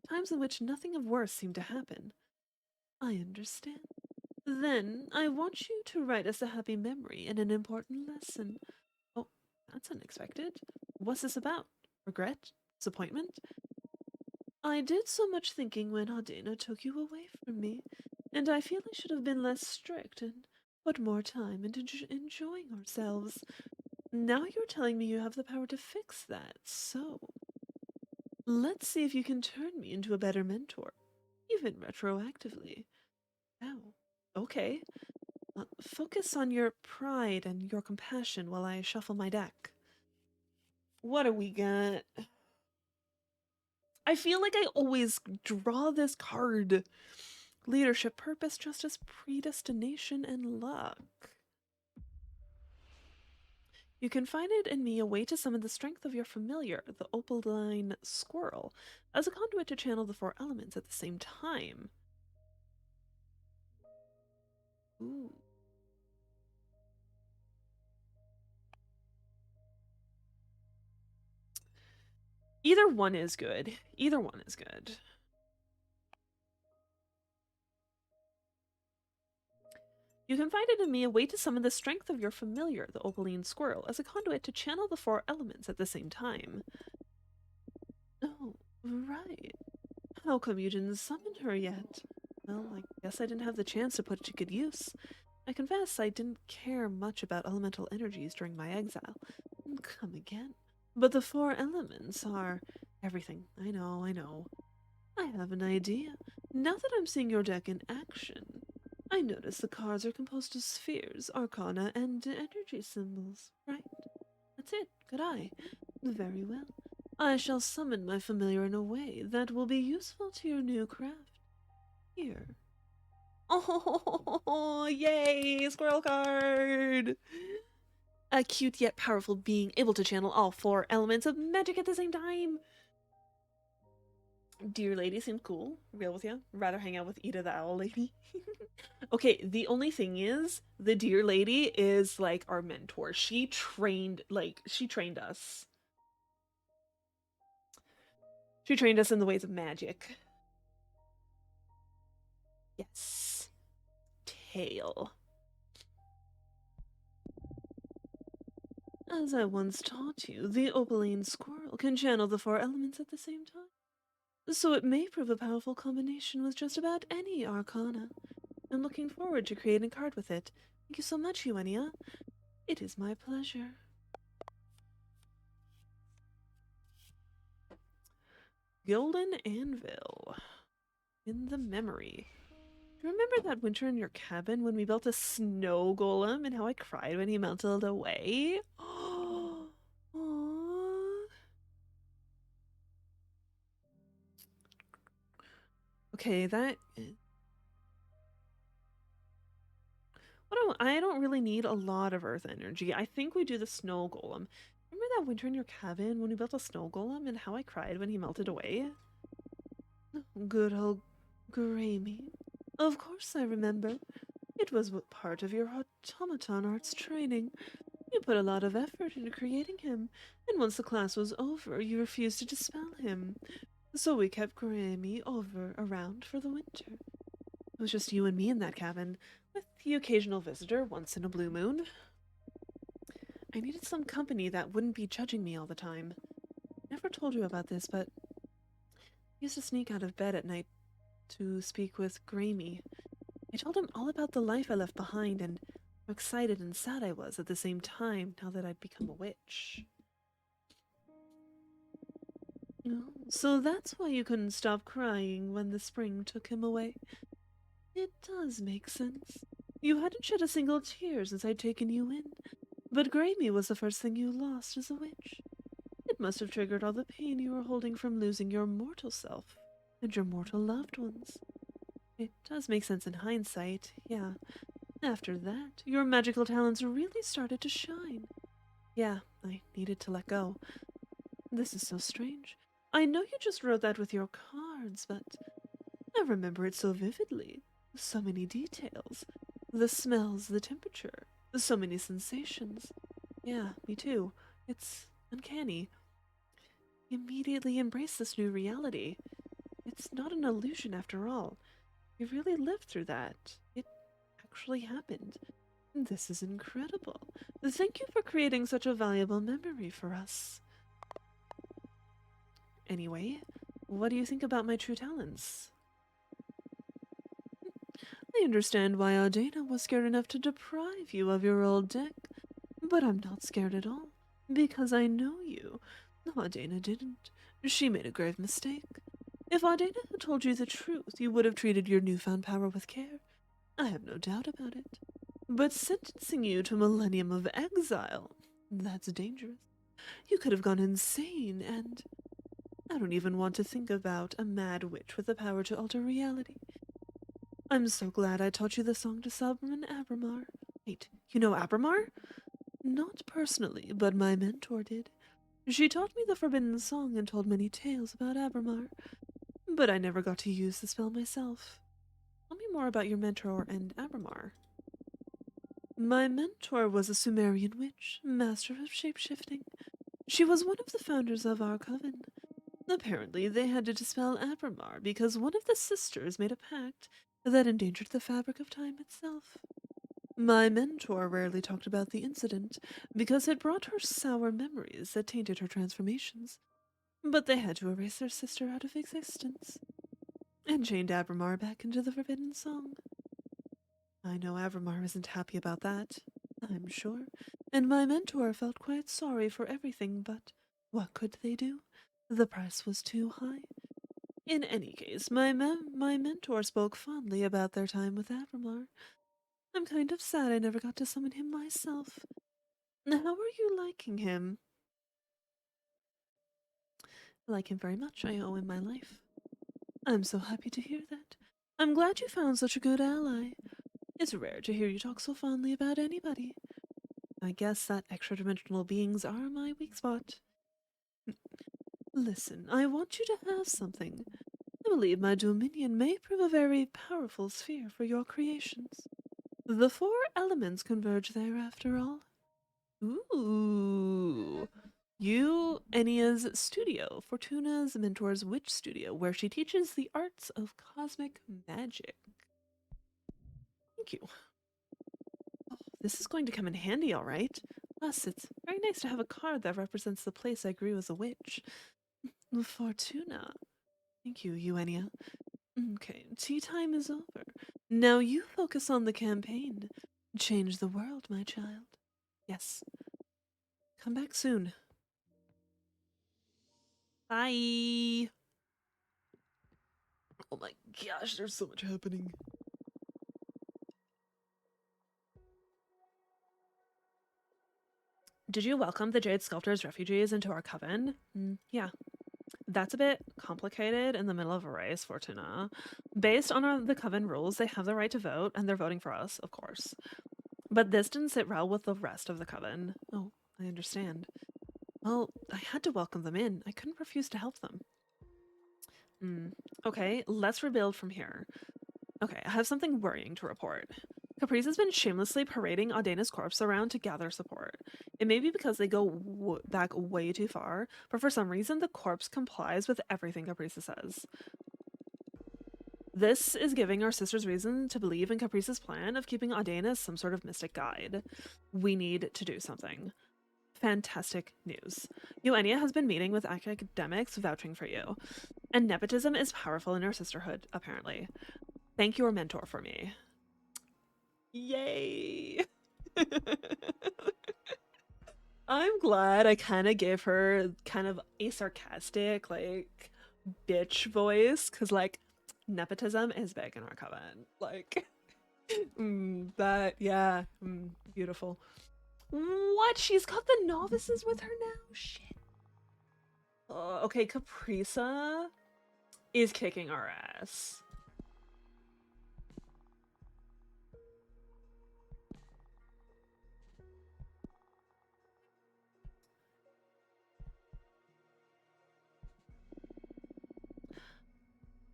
Times in which nothing of worth seemed to happen. I understand. Then, I want you to write us a happy memory and an important lesson. Oh, that's unexpected. What's this about? Regret? Disappointment? I did so much thinking when Adena took you away from me, and I feel I should have been less strict and put more time into enjoying ourselves. Now you're telling me you have the power to fix that, so let's see if you can turn me into a better mentor, even retroactively. Oh, okay. Focus on your pride and your compassion while I shuffle my deck. What do we got? I feel like I always draw this card. Leadership, purpose, justice, predestination, and luck. You confided in me a way to summon the strength of your familiar, the opaline squirrel, as a conduit to channel the four elements at the same time. Ooh. Either one is good. Either one is good. You confided in me a way to summon the strength of your familiar, the opaline squirrel, as a conduit to channel the four elements at the same time. Oh, right. How come you didn't summon her yet? Well, I guess I didn't have the chance to put it to good use. I confess I didn't care much about elemental energies during my exile. Come again. But the four elements are everything. I know, I know. I have an idea. Now that I'm seeing your deck in action, I notice the cards are composed of spheres, arcana, and energy symbols, right? That's it. Good eye. Very well. I shall summon my familiar in a way that will be useful to your new craft. Here. Oh, yay! Squirrel card! A cute yet powerful being able to channel all four elements of magic at the same time. Dear lady seems cool. Real with you. Rather hang out with Ida the owl lady. Okay, the only thing is, the dear lady is like our mentor. She trained us. She trained us in the ways of magic. Yes. Tail. As I once taught you, the opaline squirrel can channel the four elements at the same time. So it may prove a powerful combination with just about any arcana. I'm looking forward to creating a card with it. Thank you so much, Eugenia. It is my pleasure. Golden Anvil. In the memory. Do you remember that winter in your cabin when we built a snow golem and how I cried when he melted away? Oh, okay, that. I don't really need a lot of earth energy. I think we do the snow golem. Remember that winter in your cabin when we built a snow golem and how I cried when he melted away? Good old Grammy. Of course I remember. It was part of your automaton arts training. You put a lot of effort into creating him, and once the class was over, you refused to dispel him. So we kept Grammy around for the winter. It was just you and me in that cabin, with the occasional visitor once in a blue moon. I needed some company that wouldn't be judging me all the time. Never told you about this, but I used to sneak out of bed at night to speak with Grammy. I told him all about the life I left behind and how excited and sad I was at the same time now that I'd become a witch. Oh, so that's why you couldn't stop crying when the spring took him away. It does make sense. You hadn't shed a single tear since I'd taken you in, but Grammy was the first thing you lost as a witch. It must have triggered all the pain you were holding from losing your mortal self and your mortal loved ones. It does make sense in hindsight, yeah. After that, your magical talents really started to shine. Yeah, I needed to let go. This is so strange. I know you just wrote that with your cards, but I remember it so vividly. So many details. The smells, the temperature, so many sensations. Yeah, me too. It's uncanny. Immediately embrace this new reality. It's not an illusion after all. You really lived through that. It actually happened. This is incredible. Thank you for creating such a valuable memory for us. Anyway, what do you think about my true talents? I understand why Ardena was scared enough to deprive you of your old deck, but I'm not scared at all, because I know you. Ardena didn't. She made a grave mistake. If Ardena had told you the truth, you would have treated your newfound power with care. I have no doubt about it. But sentencing you to a millennium of exile, that's dangerous. You could have gone insane, and I don't even want to think about a mad witch with the power to alter reality. I'm so glad I taught you the song to Sabram and Abramar. Wait, you know Abramar? Not personally, but my mentor did. She taught me the Forbidden Song and told many tales about Abramar, but I never got to use the spell myself. Tell me more about your mentor and Abramar. My mentor was a Sumerian witch, master of shapeshifting. She was one of the founders of our coven. Apparently, they had to dispel Abramar because one of the sisters made a pact that endangered the fabric of time itself. My mentor rarely talked about the incident because it brought her sour memories that tainted her transformations, but they had to erase their sister out of existence and chained Abramar back into the Forbidden Song. I know Abramar isn't happy about that, I'm sure, and my mentor felt quite sorry for everything, but what could they do? The price was too high. In any case, my mentor spoke fondly about their time with Abramar. I'm kind of sad I never got to summon him myself. How are you liking him? I like him very much. I owe him my life. I'm so happy to hear that. I'm glad you found such a good ally. It's rare to hear you talk so fondly about anybody. I guess that extra-dimensional beings are my weak spot. Listen, I want you to have something. I believe my dominion may prove a very powerful sphere for your creations. The four elements converge there after all. Ooh. You, Ennia's studio, Fortuna's mentor's witch studio, where she teaches the arts of cosmic magic. Thank you. Oh, this is going to come in handy, all right. Plus, it's very nice to have a card that represents the place I grew as a witch. Fortuna. Thank you, Eugenia. Okay, tea time is over. Now you focus on the campaign. Change the world, my child. Yes. Come back soon. Bye. Oh my gosh, there's so much happening. Did you welcome the Jade Sculptor's refugees into our coven? Yeah. That's a bit complicated in the middle of a race, Fortuna. Based on the coven rules, they have the right to vote, and they're voting for us, of course. But this didn't sit well with the rest of the coven. Oh, I understand. Well, I had to welcome them in. I couldn't refuse to help them. Okay, let's rebuild from here. Okay, I have something worrying to report. Caprice has been shamelessly parading Audena's corpse around to gather support. It may be because they go back way too far, but for some reason the corpse complies with everything Caprice says. This is giving our sisters reason to believe in Caprice's plan of keeping Audena as some sort of mystic guide. We need to do something. Fantastic news. Eugenia has been meeting with academics vouching for you. And nepotism is powerful in our sisterhood, apparently. Thank your mentor for me. Yay! I'm glad I kind of gave her kind of a sarcastic, like, bitch voice, because, like, nepotism is big in our coven. Like, yeah, beautiful. What? She's got the novices with her now? Shit. Okay, Caprisa is kicking our ass.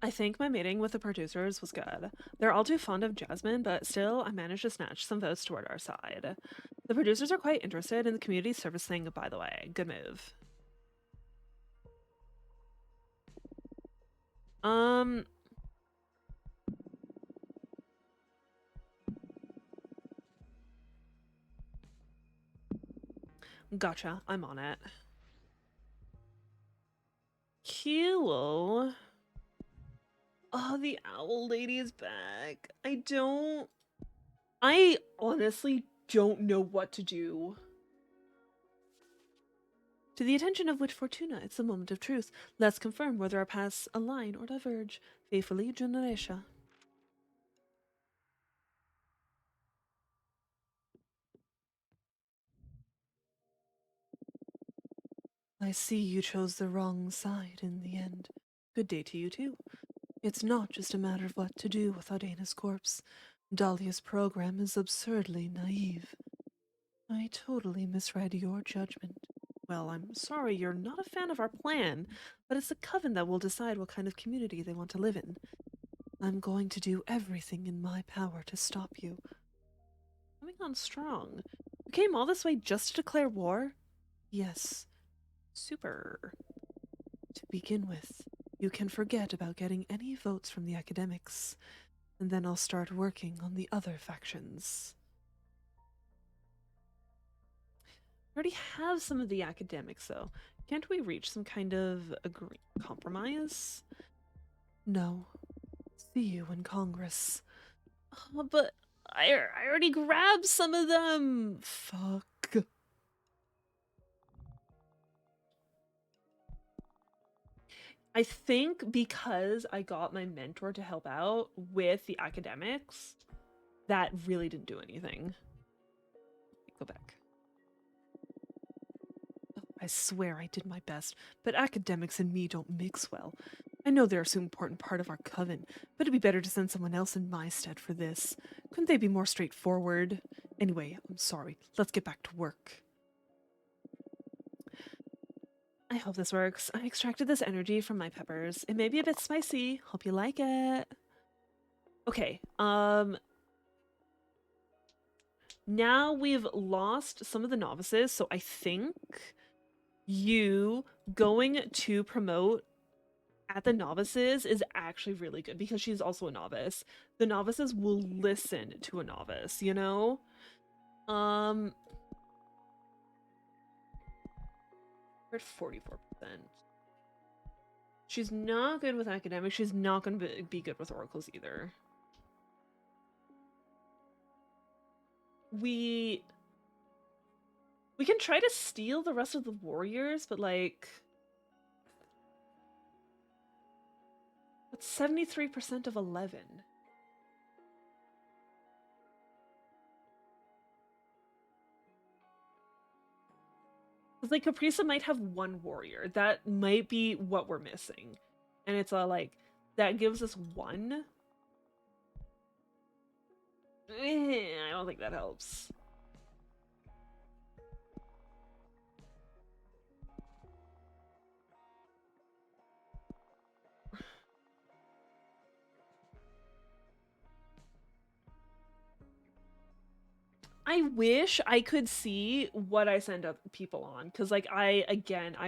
I think my meeting with the producers was good. They're all too fond of Jasmine, but still, I managed to snatch some votes toward our side. The producers are quite interested in the community service thing, by the way. Good move. Um, gotcha. I'm on it. Kilo. Oh, the owl lady is back. I honestly don't know what to do. To the attention of Witch Fortuna, it's the moment of truth. Let's confirm whether our paths align or diverge. Faithfully, Generesha. I see you chose the wrong side in the end. Good day to you, too. It's not just a matter of what to do with Audena's corpse. Dahlia's program is absurdly naive. I totally misread your judgment. Well, I'm sorry you're not a fan of our plan, but it's the Coven that will decide what kind of community they want to live in. I'm going to do everything in my power to stop you. Coming on strong. You came all this way just to declare war? Yes. Super. To begin with, you can forget about getting any votes from the academics, and then I'll start working on the other factions. I already have some of the academics, though. Can't we reach some kind of compromise? No. See you in Congress. But I already grabbed some of them. Fuck. I think because I got my mentor to help out with the academics, that really didn't do anything. Go back. Oh, I swear I did my best, but academics and me don't mix well. I know they're so important part of our coven, but it'd be better to send someone else in my stead for this. Couldn't they be more straightforward? Anyway, I'm sorry. Let's get back to work. I hope this works. I extracted this energy from my peppers. It may be a bit spicy. Hope you like it. Okay, now we've lost some of the novices, so I think you going to promote at the novices is actually really good because she's also a novice. The novices will listen to a novice, you know? We're at 44%. She's not good with academics. She's not going to be good with oracles either. We can try to steal the rest of the warriors, but like that's 73% of 11. It's like Caprisa might have one warrior. That might be what we're missing. And it's like that gives us one. I don't think that helps. I wish I could see what I send up people on, because like I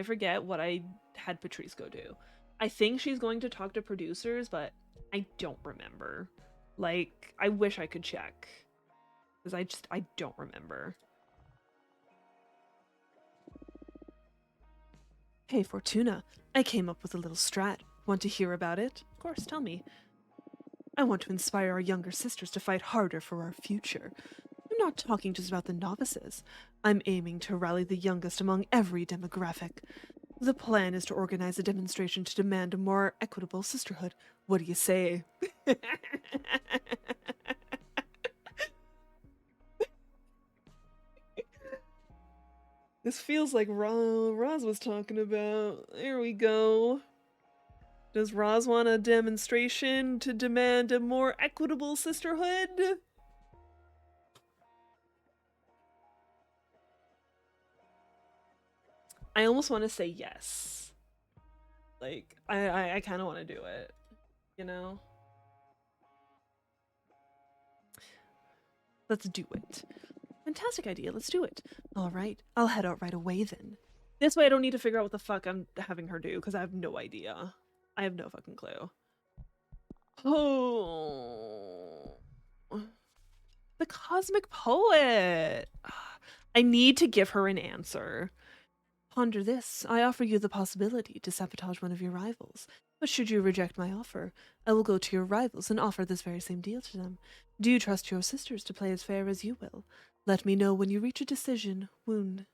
forget what I had Patrice go do. I think she's going to talk to producers, but I don't remember. Like, I wish I could check. Because I don't remember. Hey Fortuna, I came up with a little strat. Want to hear about it? Of course, tell me. I want to inspire our younger sisters to fight harder for our future. I'm not talking just about the novices. I'm aiming to rally the youngest among every demographic. The plan is to organize a demonstration to demand a more equitable sisterhood. What do you say? This feels like Roz was talking about. There we go. Does Roz want a demonstration to demand a more equitable sisterhood? I almost want to say yes. Like, I kind of want to do it, you know? Let's do it. Fantastic idea, let's do it. All right, I'll head out right away then. This way I don't need to figure out what the fuck I'm having her do, because I have no idea. I have no fucking clue. Oh. The Cosmic Poet! I need to give her an answer. Ponder this. I offer you the possibility to sabotage one of your rivals. But should you reject my offer, I will go to your rivals and offer this very same deal to them. Do you trust your sisters to play as fair as you will? Let me know when you reach a decision. Wound.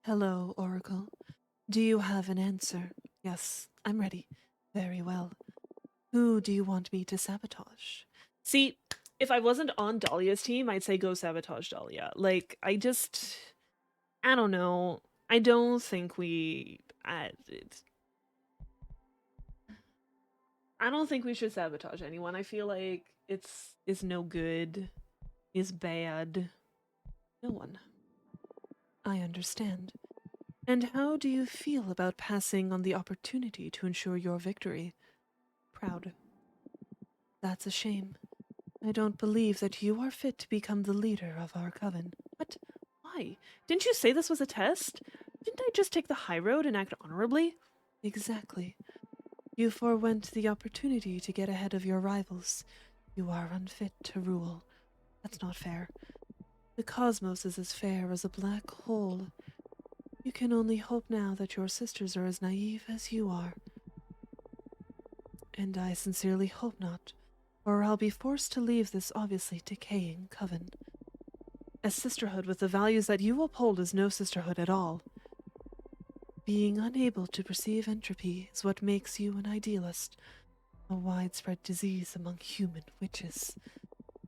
Hello, Oracle. Do you have an answer? Yes, I'm ready. Very well. Who do you want me to sabotage? See, if I wasn't on Dahlia's team, I'd say go sabotage Dahlia. Like, I don't know. I don't think we. I don't think we should sabotage anyone. I feel like it's no good. Is bad. No one. I understand. And how do you feel about passing on the opportunity to ensure your victory? Proud. That's a shame. I don't believe that you are fit to become the leader of our coven. What? Why? Didn't you say this was a test? Didn't I just take the high road and act honorably? Exactly. You forewent the opportunity to get ahead of your rivals. You are unfit to rule. That's not fair. The cosmos is as fair as a black hole. You can only hope now that your sisters are as naive as you are. And I sincerely hope not, or I'll be forced to leave this obviously decaying coven. A sisterhood with the values that you uphold is no sisterhood at all. Being unable to perceive entropy is what makes you an idealist, a widespread disease among human witches.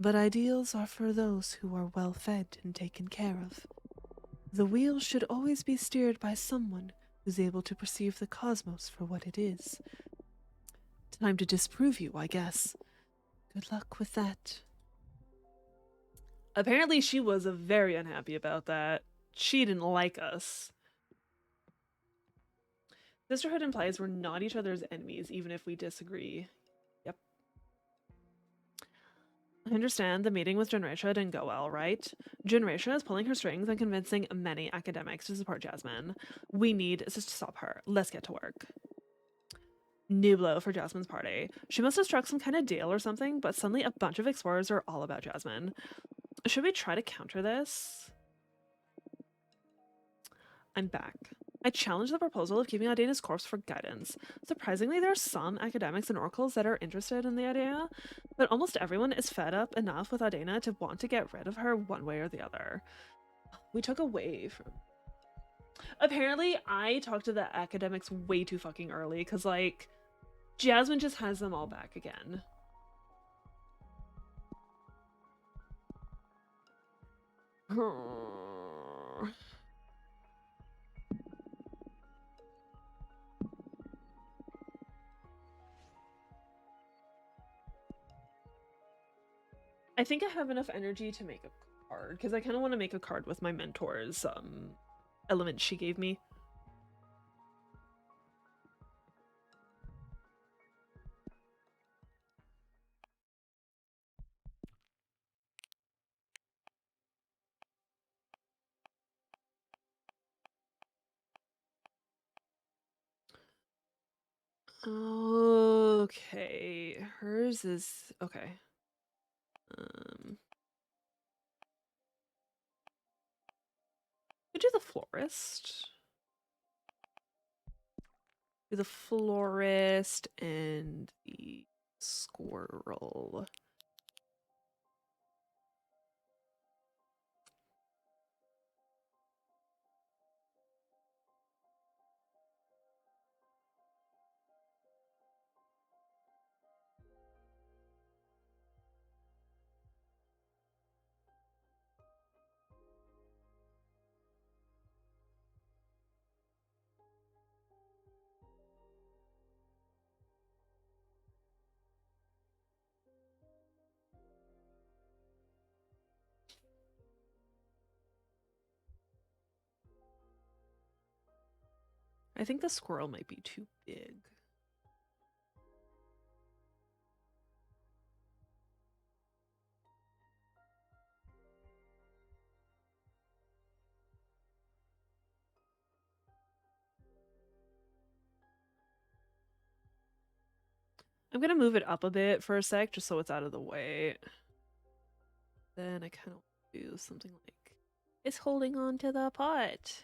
But ideals are for those who are well fed and taken care of. The wheel should always be steered by someone who's able to perceive the cosmos for what it is. Time to disprove you, I guess. Good luck with that. Apparently she was very unhappy about that. She didn't like us. Sisterhood implies we're not each other's enemies, even if we disagree. Yep. I understand the meeting with Generatia didn't go well, right? Generatia is pulling her strings and convincing many academics to support Jasmine. We need to stop her. Let's get to work. New blow for Jasmine's party. She must have struck some kind of deal or something, but suddenly a bunch of explorers are all about Jasmine. Should we try to counter this? I'm back. I challenged the proposal of keeping Adena's corpse for guidance. Surprisingly, there are some academics and oracles that are interested in the idea, but almost everyone is fed up enough with Adena to want to get rid of her one way or the other. We took away from... Apparently, I talked to the academics way too fucking early, because, like, Jasmine just has them all back again. I think I have enough energy to make a card, because I kind of want to make a card with my mentor's element she gave me. Okay, hers is okay. We do the florist. Do the florist and the squirrel. I think the squirrel might be too big. I'm gonna move it up a bit for a sec, just so it's out of the way. Then I kind of do something like, it's holding on to the pot.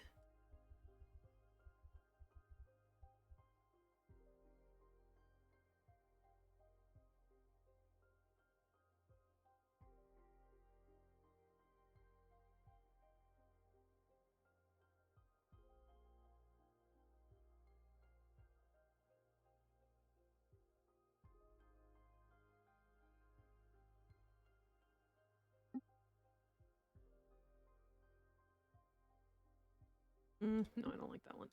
No, I don't like that one.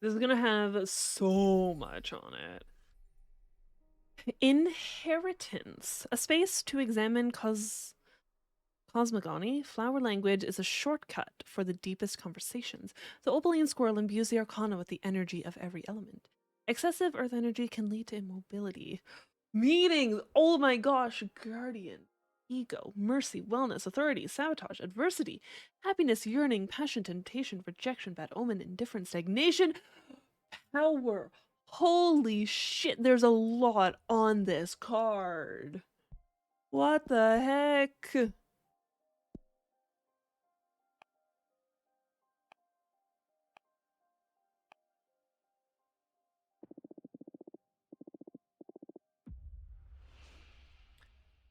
This is gonna have so much on it. Inheritance. A space to examine cosmogony. Flower language is a shortcut for the deepest conversations. The opaline squirrel imbues the arcana with the energy of every element. Excessive earth energy can lead to immobility. Meetings! Oh my gosh! Guardian. Ego, mercy, wellness, authority, sabotage, adversity, happiness, yearning, passion, temptation, rejection, bad omen, indifference, stagnation, power. Holy shit, there's a lot on this card. What the heck?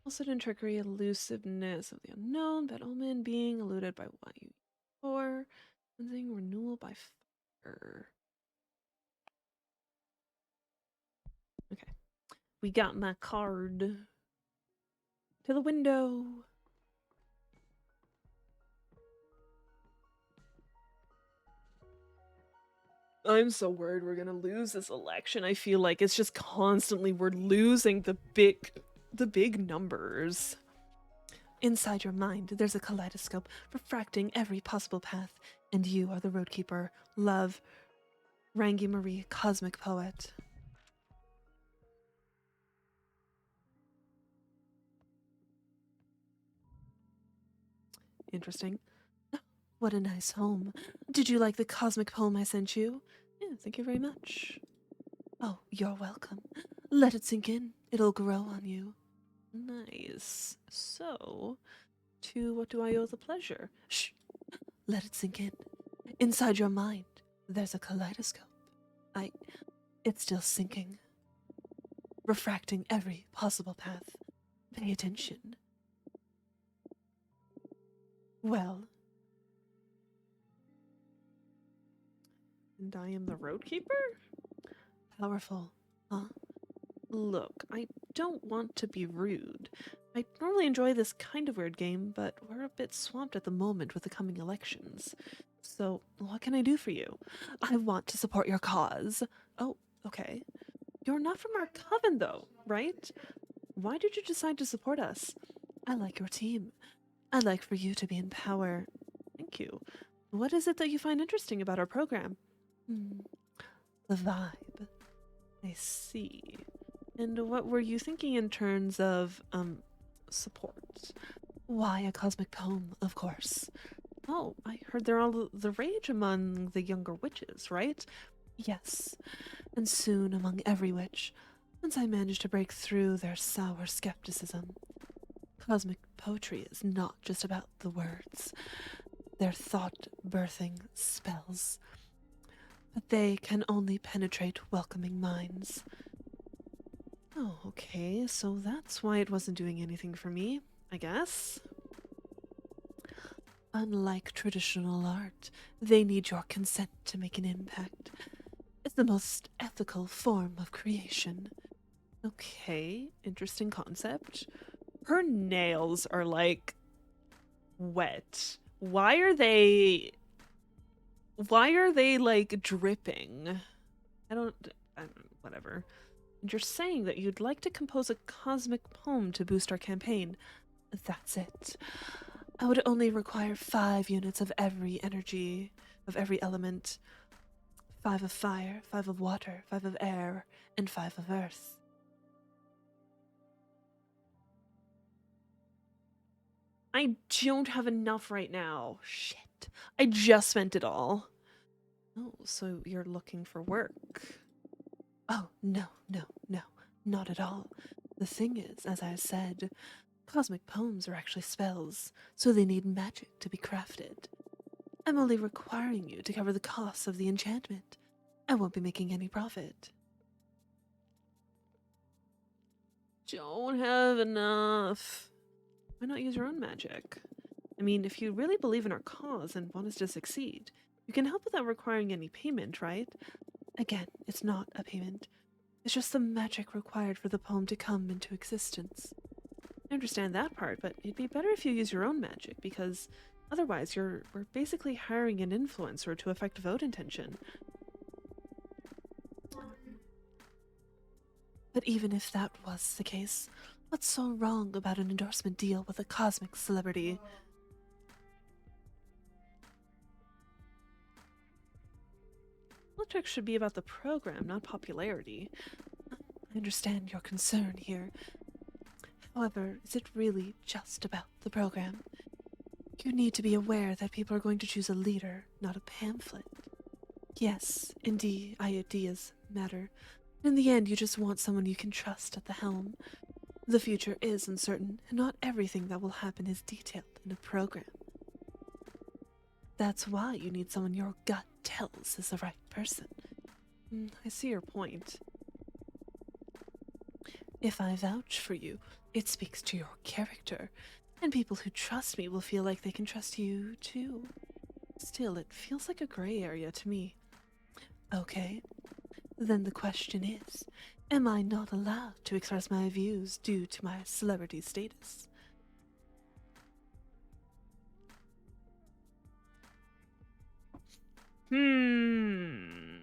Falsehood and trickery, elusiveness of the unknown, bad omen, being eluded by what you for, cleansing, renewal by fire. Okay, we got my card. To the window. I'm so worried we're gonna lose this election. I feel like it's just constantly we're losing the big numbers. Inside your mind, there's a kaleidoscope refracting every possible path, and you are the roadkeeper. Love, Rangi Marie, cosmic poet. Interesting. What a nice home. Did you like the cosmic poem I sent you? Yeah, thank you very much. Oh, you're welcome. Let it sink in. It'll grow on you. Nice. So, to what do I owe the pleasure? Shh. Let it sink in. Inside your mind, there's a kaleidoscope. It's still sinking. Refracting every possible path. Pay attention. Well. And I am the roadkeeper? Powerful, huh? Look, I don't want to be rude. I normally enjoy this kind of weird game, but we're a bit swamped at the moment with the coming elections. So, what can I do for you? I want to support your cause. Oh, okay. You're not from our coven, though, right? Why did you decide to support us? I like your team. I'd like for you to be in power. Thank you. What is it that you find interesting about our program? The vibe. I see. And what were you thinking in terms of, support? Why, a cosmic poem, of course. Oh, I heard they're all the rage among the younger witches, right? Yes, and soon among every witch, once I manage to break through their sour skepticism. Cosmic poetry is not just about the words. They're thought-birthing spells. But they can only penetrate welcoming minds. Oh, okay, so that's why it wasn't doing anything for me, I guess. Unlike traditional art, they need your consent to make an impact. It's the most ethical form of creation. Okay, interesting concept. Her nails are like wet. Why are they like dripping? I don't whatever. And you're saying that you'd like to compose a cosmic poem to boost our campaign. That's it. I would only require 5 units of every energy, of every element. 5 of fire, 5 of water, 5 of air, and 5 of earth. I don't have enough right now. Shit. I just spent it all. Oh, so you're looking for work. Oh, no, not at all. The thing is, as I said, cosmic poems are actually spells, so they need magic to be crafted. I'm only requiring you to cover the costs of the enchantment. I won't be making any profit. Don't have enough. Why not use your own magic? I mean, if you really believe in our cause and want us to succeed, you can help without requiring any payment, right? Again, it's not a payment. It's just the magic required for the poem to come into existence. I understand that part, but it'd be better if you use your own magic, because otherwise we're basically hiring an influencer to affect vote intention. But even if that was the case, what's so wrong about an endorsement deal with a cosmic celebrity? Politics should be about the program, not popularity. I understand your concern here. However, is it really just about the program? You need to be aware that people are going to choose a leader, not a pamphlet. Yes, indeed, ideas matter. In the end, you just want someone you can trust at the helm. The future is uncertain, and not everything that will happen is detailed in a program. That's why you need someone your gut tells is the right person. I see your point. If I vouch for you, it speaks to your character, and people who trust me will feel like they can trust you too. Still, it feels like a gray area to me. Okay, then the question is, am I not allowed to express my views due to my celebrity status? Hmm.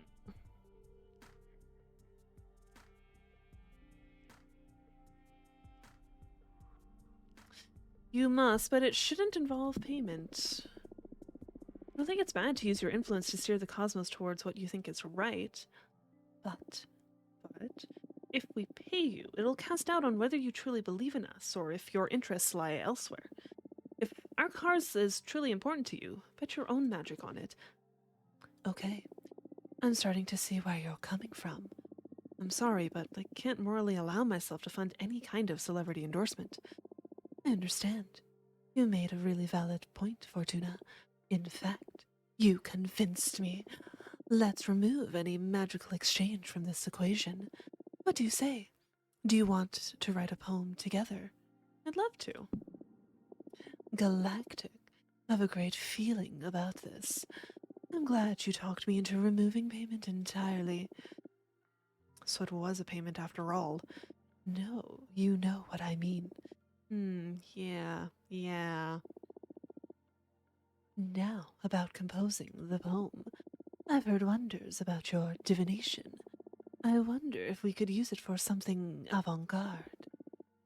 You must, but it shouldn't involve payment. I don't think it's bad to use your influence to steer the cosmos towards what you think is right. But, if we pay you, it'll cast doubt on whether you truly believe in us or if your interests lie elsewhere. If our cause is truly important to you, bet your own magic on it. Okay, I'm starting to see where you're coming from. I'm sorry, but I can't morally allow myself to fund any kind of celebrity endorsement. I understand. You made a really valid point, Fortuna. In fact, you convinced me. Let's remove any magical exchange from this equation. What do you say? Do you want to write a poem together? I'd love to. Galactic. I have a great feeling about this. I'm glad you talked me into removing payment entirely. So it was a payment after all. No, you know what I mean. Yeah. Now, about composing the poem. I've heard wonders about your divination. I wonder if we could use it for something avant-garde.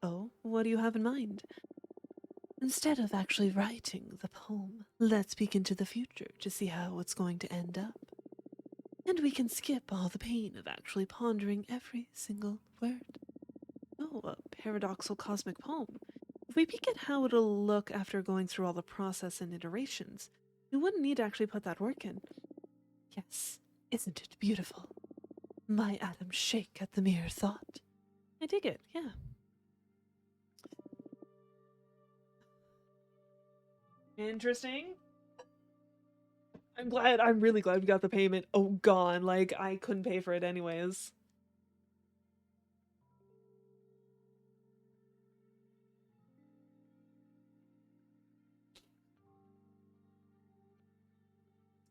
Oh, what do you have in mind? Instead of actually writing the poem, let's peek into the future to see how it's going to end up. And we can skip all the pain of actually pondering every single word. Oh, a paradoxal cosmic poem. If we peek at how it'll look after going through all the process and iterations, we wouldn't need to actually put that work in. Yes, isn't it beautiful? My atoms shake at the mere thought. I dig it, yeah. Interesting. I'm really glad we got the payment. Oh, gone. Like, I couldn't pay for it anyways.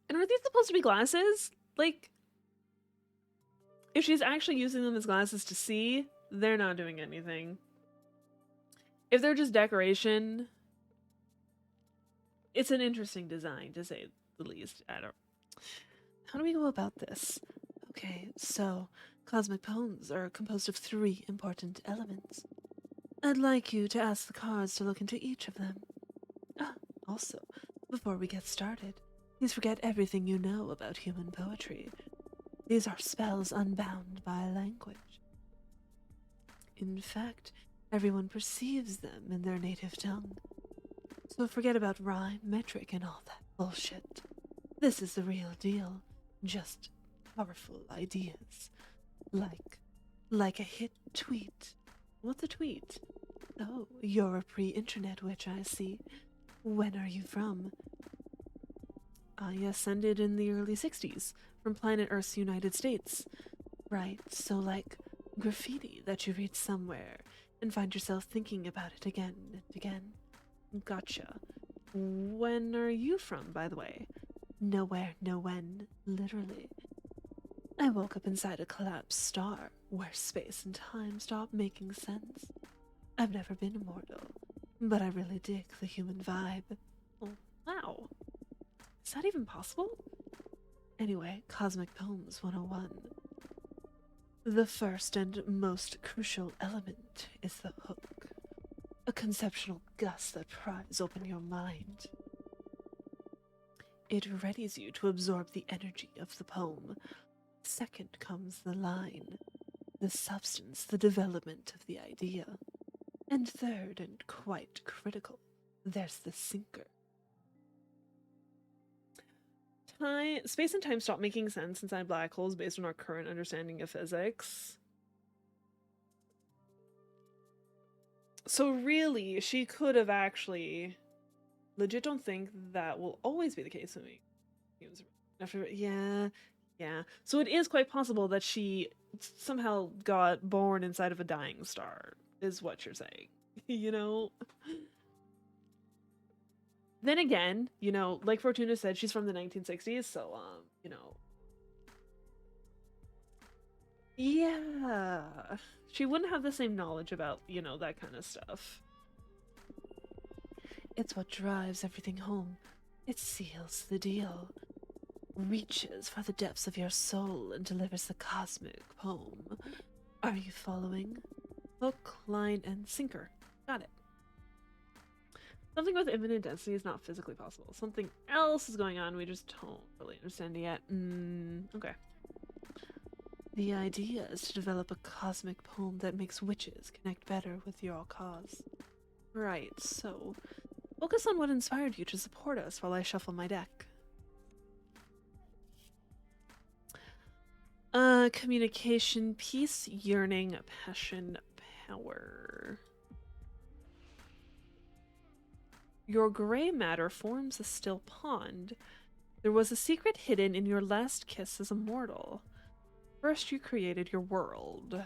And are these supposed to be glasses? Like, if she's actually using them as glasses to see, they're not doing anything. If they're just decoration, it's an interesting design, to say the least. I don't... How do we go about this? Okay, so cosmic poems are composed of 3 important elements. I'd like you to ask the cards to look into each of them. Ah, also, before we get started, please forget everything you know about human poetry. These are spells unbound by language. In fact, everyone perceives them in their native tongue. So forget about rhyme, metric, and all that bullshit. This is the real deal. Just powerful ideas. Like a hit tweet. What's a tweet? Oh, you're a pre-internet witch, I see. When are you from? I ascended in the early 60s, from planet Earth's United States. Right, so like graffiti that you read somewhere and find yourself thinking about it again and again. Gotcha. When are you from, by the way? Nowhere, no when, literally. I woke up inside a collapsed star where space and time stop making sense. I've never been immortal, but I really dig the human vibe. Oh, wow. Is that even possible? Anyway, Cosmic Poems 101. The first and most crucial element is the hook, a conceptual gust that pries open your mind. It readies you to absorb the energy of the poem. Second comes the line, the substance, the development of the idea. And third, and quite critical, there's the sinker. Space and time stop making sense inside black holes based on our current understanding of physics. So really, she could have actually... Legit don't think that will always be the case with me. Yeah. So it is quite possible that she somehow got born inside of a dying star, is what you're saying. You know? Then again, you know, like Fortuna said, she's from the 1960s, so, you know. Yeah. She wouldn't have the same knowledge about, you know, that kind of stuff. It's what drives everything home. It seals the deal. Reaches for the depths of your soul and delivers the cosmic poem. Are you following? Hook, line, and sinker. Got it. Something with infinite density is not physically possible. Something else is going on, we just don't really understand yet. Okay. The idea is to develop a cosmic poem that makes witches connect better with your cause. Right, so focus on what inspired you to support us while I shuffle my deck. Communication, peace, yearning, passion, power. Your gray matter forms a still pond. There was a secret hidden in your last kiss as a mortal. First you created your world.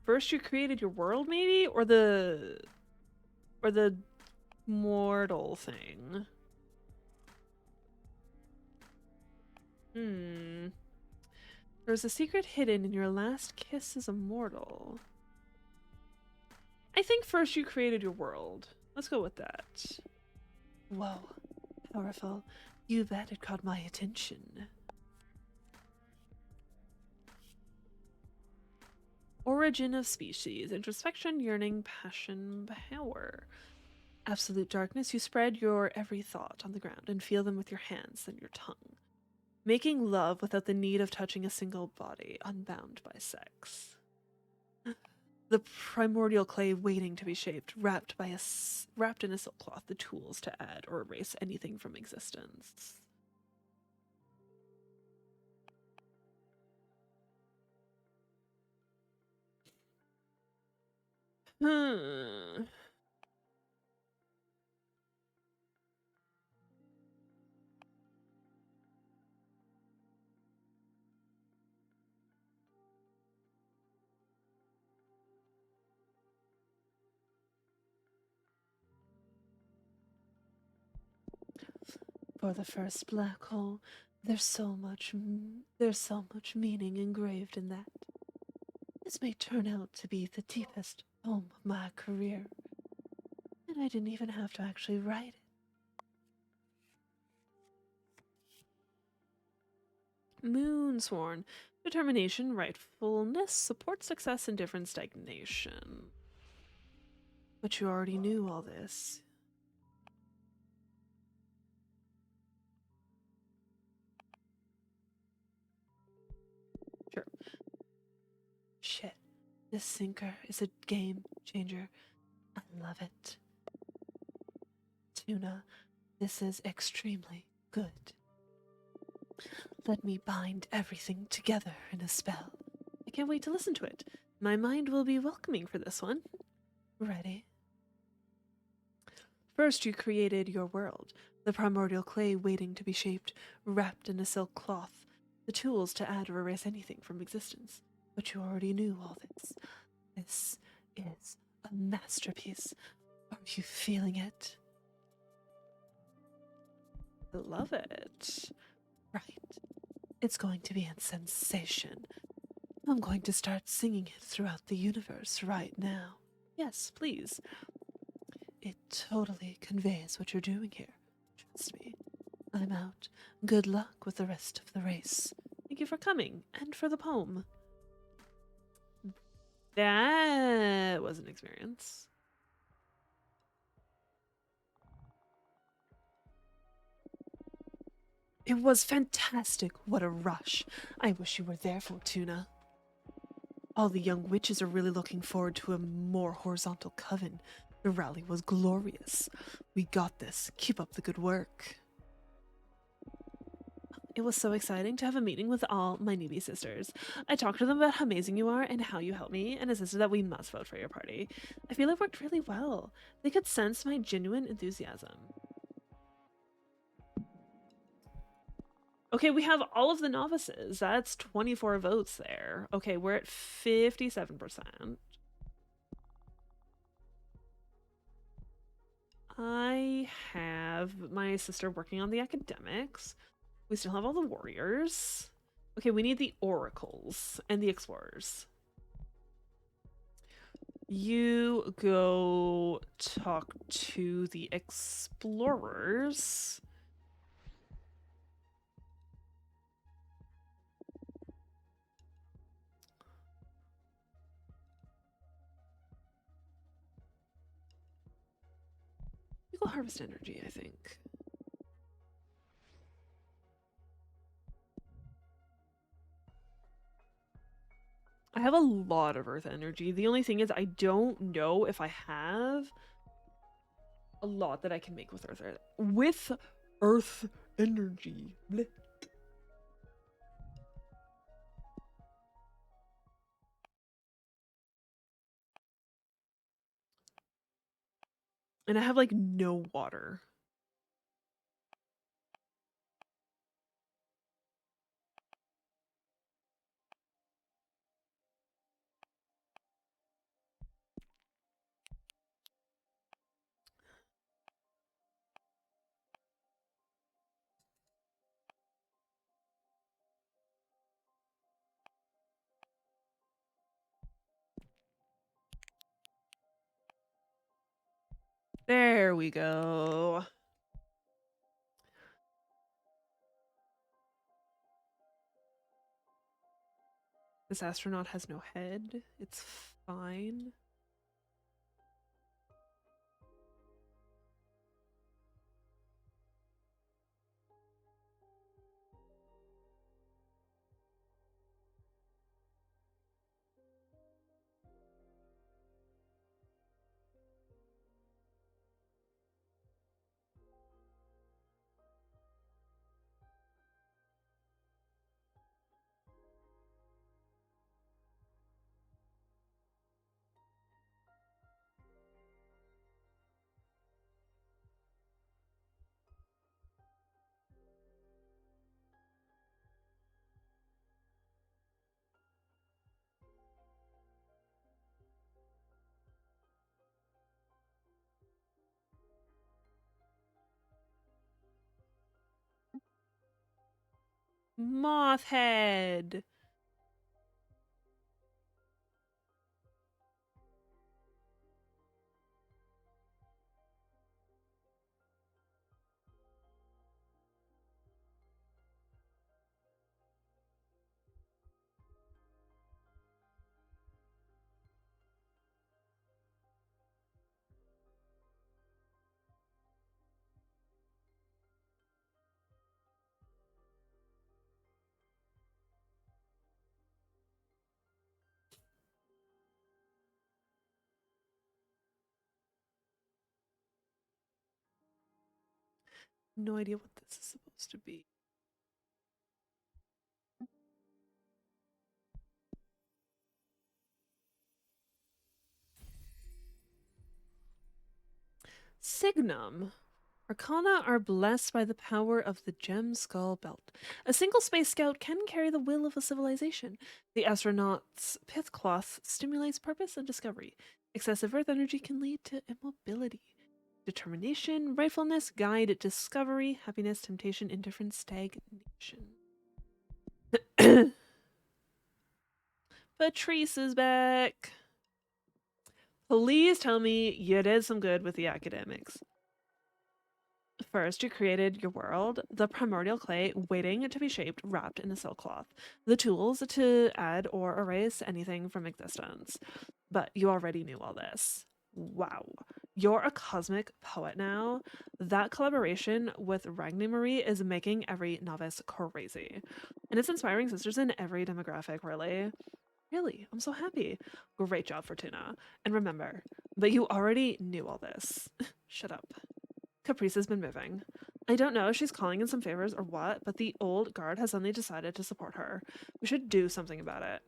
First you created your world, maybe? Or the mortal thing? There's a secret hidden in your last kiss as a mortal. I think first you created your world. Let's go with that. Whoa, powerful. You bet it caught my attention. Origin of species, introspection, yearning, passion, power. Absolute darkness, you spread your every thought on the ground and feel them with your hands and your tongue. Making love without the need of touching a single body, unbound by sex. The primordial clay waiting to be shaped, wrapped in a silk cloth, the tools to add or erase anything from existence. For the first black hole, there's so much meaning engraved in that. This may turn out to be the deepest poem of my career, and I didn't even have to actually write it. Moonsworn. Determination, rightfulness, support, success, indifference, stagnation. But you already knew all this. Sure. Shit. This sinker is a game changer. I love it. Tuna, this is extremely good. Let me bind everything together in a spell. I can't wait to listen to it. My mind will be welcoming for this one. Ready? First you created your world, the primordial clay waiting to be shaped, wrapped in a silk cloth, the tools to add or erase anything from existence. But you already knew all this. This is a masterpiece. Are you feeling it? I love it. Right. It's going to be a sensation. I'm going to start singing it throughout the universe right now. Yes, please. It totally conveys what you're doing here. Trust me. I'm out. Good luck with the rest of the race. Thank you for coming and for the poem. That was an experience. It was fantastic. What a rush. I wish you were there, Fortuna. All the young witches are really looking forward to a more horizontal coven. The rally was glorious. We got this. Keep up the good work. It was so exciting to have a meeting with all my newbie sisters. I talked to them about how amazing you are and how you helped me, and insisted that we must vote for your party. I feel it worked really well. They could sense my genuine enthusiasm. Okay, we have all of the novices. That's 24 votes there. Okay, we're at 57%. I have my sister working on the academics. We still have all the warriors. Okay, we need the oracles and the explorers. You go talk to the explorers. You go harvest energy, I think. I have a lot of earth energy. The only thing is I don't know if I have a lot that I can make with earth energy. Blech. And I have like no water. There we go. This astronaut has no head. It's fine. Moth head. No idea what this is supposed to be. Signum. Arcana are blessed by the power of the Gem Skull Belt. A single space scout can carry the will of a civilization. The astronaut's pith cloth stimulates purpose and discovery. Excessive earth energy can lead to immobility. Determination, rightfulness, guide, discovery, happiness, temptation, indifference, stagnation. Patrice is back. Please tell me you did some good with the academics. First, you created your world, the primordial clay waiting to be shaped, wrapped in a silk cloth, the tools to add or erase anything from existence. But you already knew all this. Wow. You're a cosmic poet now. That collaboration with Ragni Marie is making every novice crazy. And it's inspiring sisters in every demographic, really. Really, I'm so happy. Great job, Fortuna. And remember, but you already knew all this. Shut up. Caprice has been moving. I don't know if she's calling in some favors or what, but the old guard has suddenly decided to support her. We should do something about it.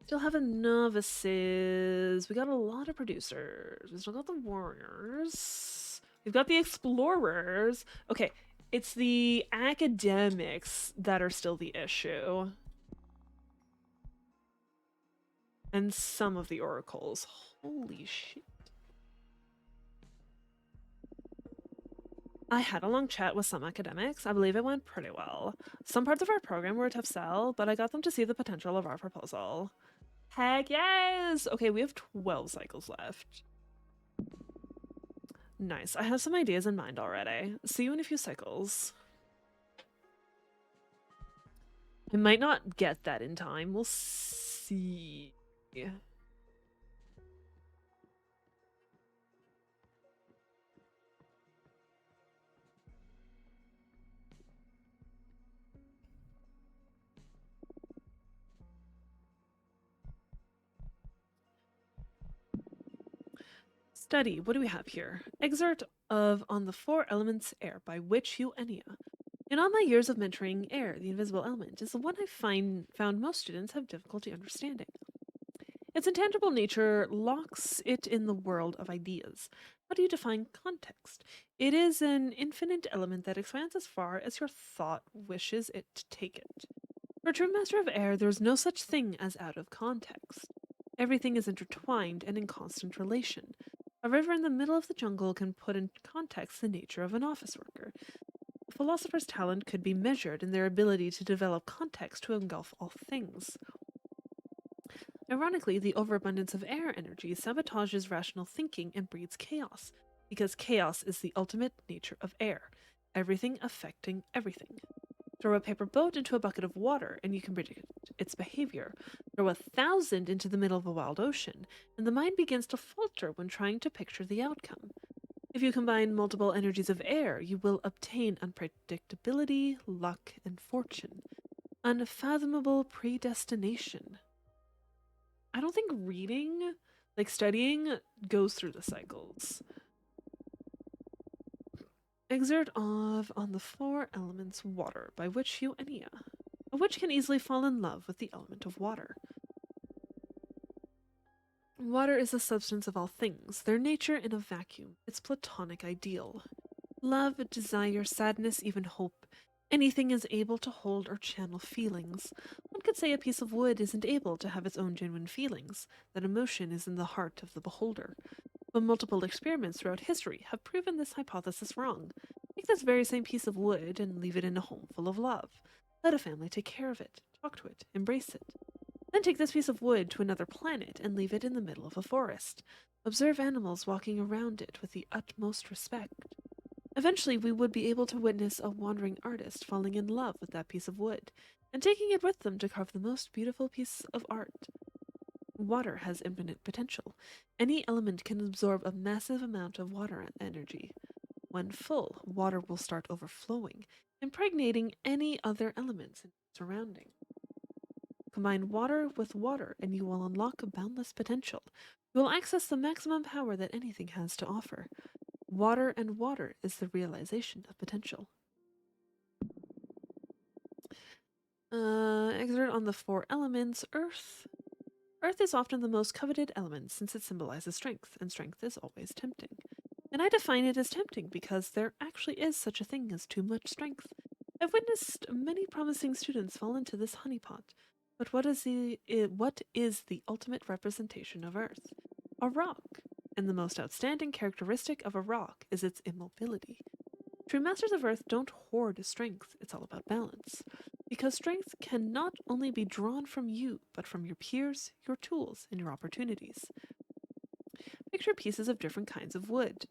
Still have novices. We got a lot of producers. We still got the warriors. We've got the explorers. Okay, it's the academics that are still the issue. And some of the oracles. Holy shit. I had a long chat with some academics. I believe it went pretty well. Some parts of our program were a tough sell, but I got them to see the potential of our proposal. Heck yes! Okay, we have 12 cycles left. Nice. I have some ideas in mind already. See you in a few cycles. I might not get that in time. We'll see. Study. What do we have here? Excerpt of On the Four Elements Air by Witch Enia. In all my years of mentoring, air, the invisible element, is the one I found most students have difficulty understanding. Its intangible nature locks it in the world of ideas. How do you define context? It is an infinite element that expands as far as your thought wishes it to take it. For a true master of air, there is no such thing as out of context. Everything is intertwined and in constant relation. A river in the middle of the jungle can put in context the nature of an office worker. A philosopher's talent could be measured in their ability to develop context to engulf all things. Ironically, the overabundance of air energy sabotages rational thinking and breeds chaos, because chaos is the ultimate nature of air, everything affecting everything. Throw a paper boat into a bucket of water, and you can predict its behavior. Throw 1,000 into the middle of a wild ocean, and the mind begins to falter when trying to picture the outcome. If you combine multiple energies of air, you will obtain unpredictability, luck, and fortune. Unfathomable predestination. I don't think reading, like studying, goes through the cycles. Excerpt of On the Four Elements Water by Witch Enia. A witch can easily fall in love with the element of water. Water is the substance of all things, their nature in a vacuum, its platonic ideal. Love, desire, sadness, even hope. Anything is able to hold or channel feelings. One could say a piece of wood isn't able to have its own genuine feelings, that emotion is in the heart of the beholder. But multiple experiments throughout history have proven this hypothesis wrong. Take this very same piece of wood and leave it in a home full of love. Let a family take care of it, talk to it, embrace it. Then take this piece of wood to another planet and leave it in the middle of a forest. Observe animals walking around it with the utmost respect. Eventually, we would be able to witness a wandering artist falling in love with that piece of wood and taking it with them to carve the most beautiful piece of art. Water has infinite potential. Any element can absorb a massive amount of water energy. When full, water will start overflowing, impregnating any other elements in its surrounding. Combine water with water, and you will unlock boundless potential. You will access the maximum power that anything has to offer. Water and water is the realization of potential. Excerpt on the four elements. Earth. Earth is often the most coveted element since it symbolizes strength, and strength is always tempting. And I define it as tempting because there actually is such a thing as too much strength. I've witnessed many promising students fall into this honeypot. But what is the ultimate representation of Earth? A rock. And the most outstanding characteristic of a rock is its immobility. True masters of Earth don't hoard strength, it's all about balance. Because strength can not only be drawn from you, but from your peers, your tools, and your opportunities. Picture pieces of different kinds of wood.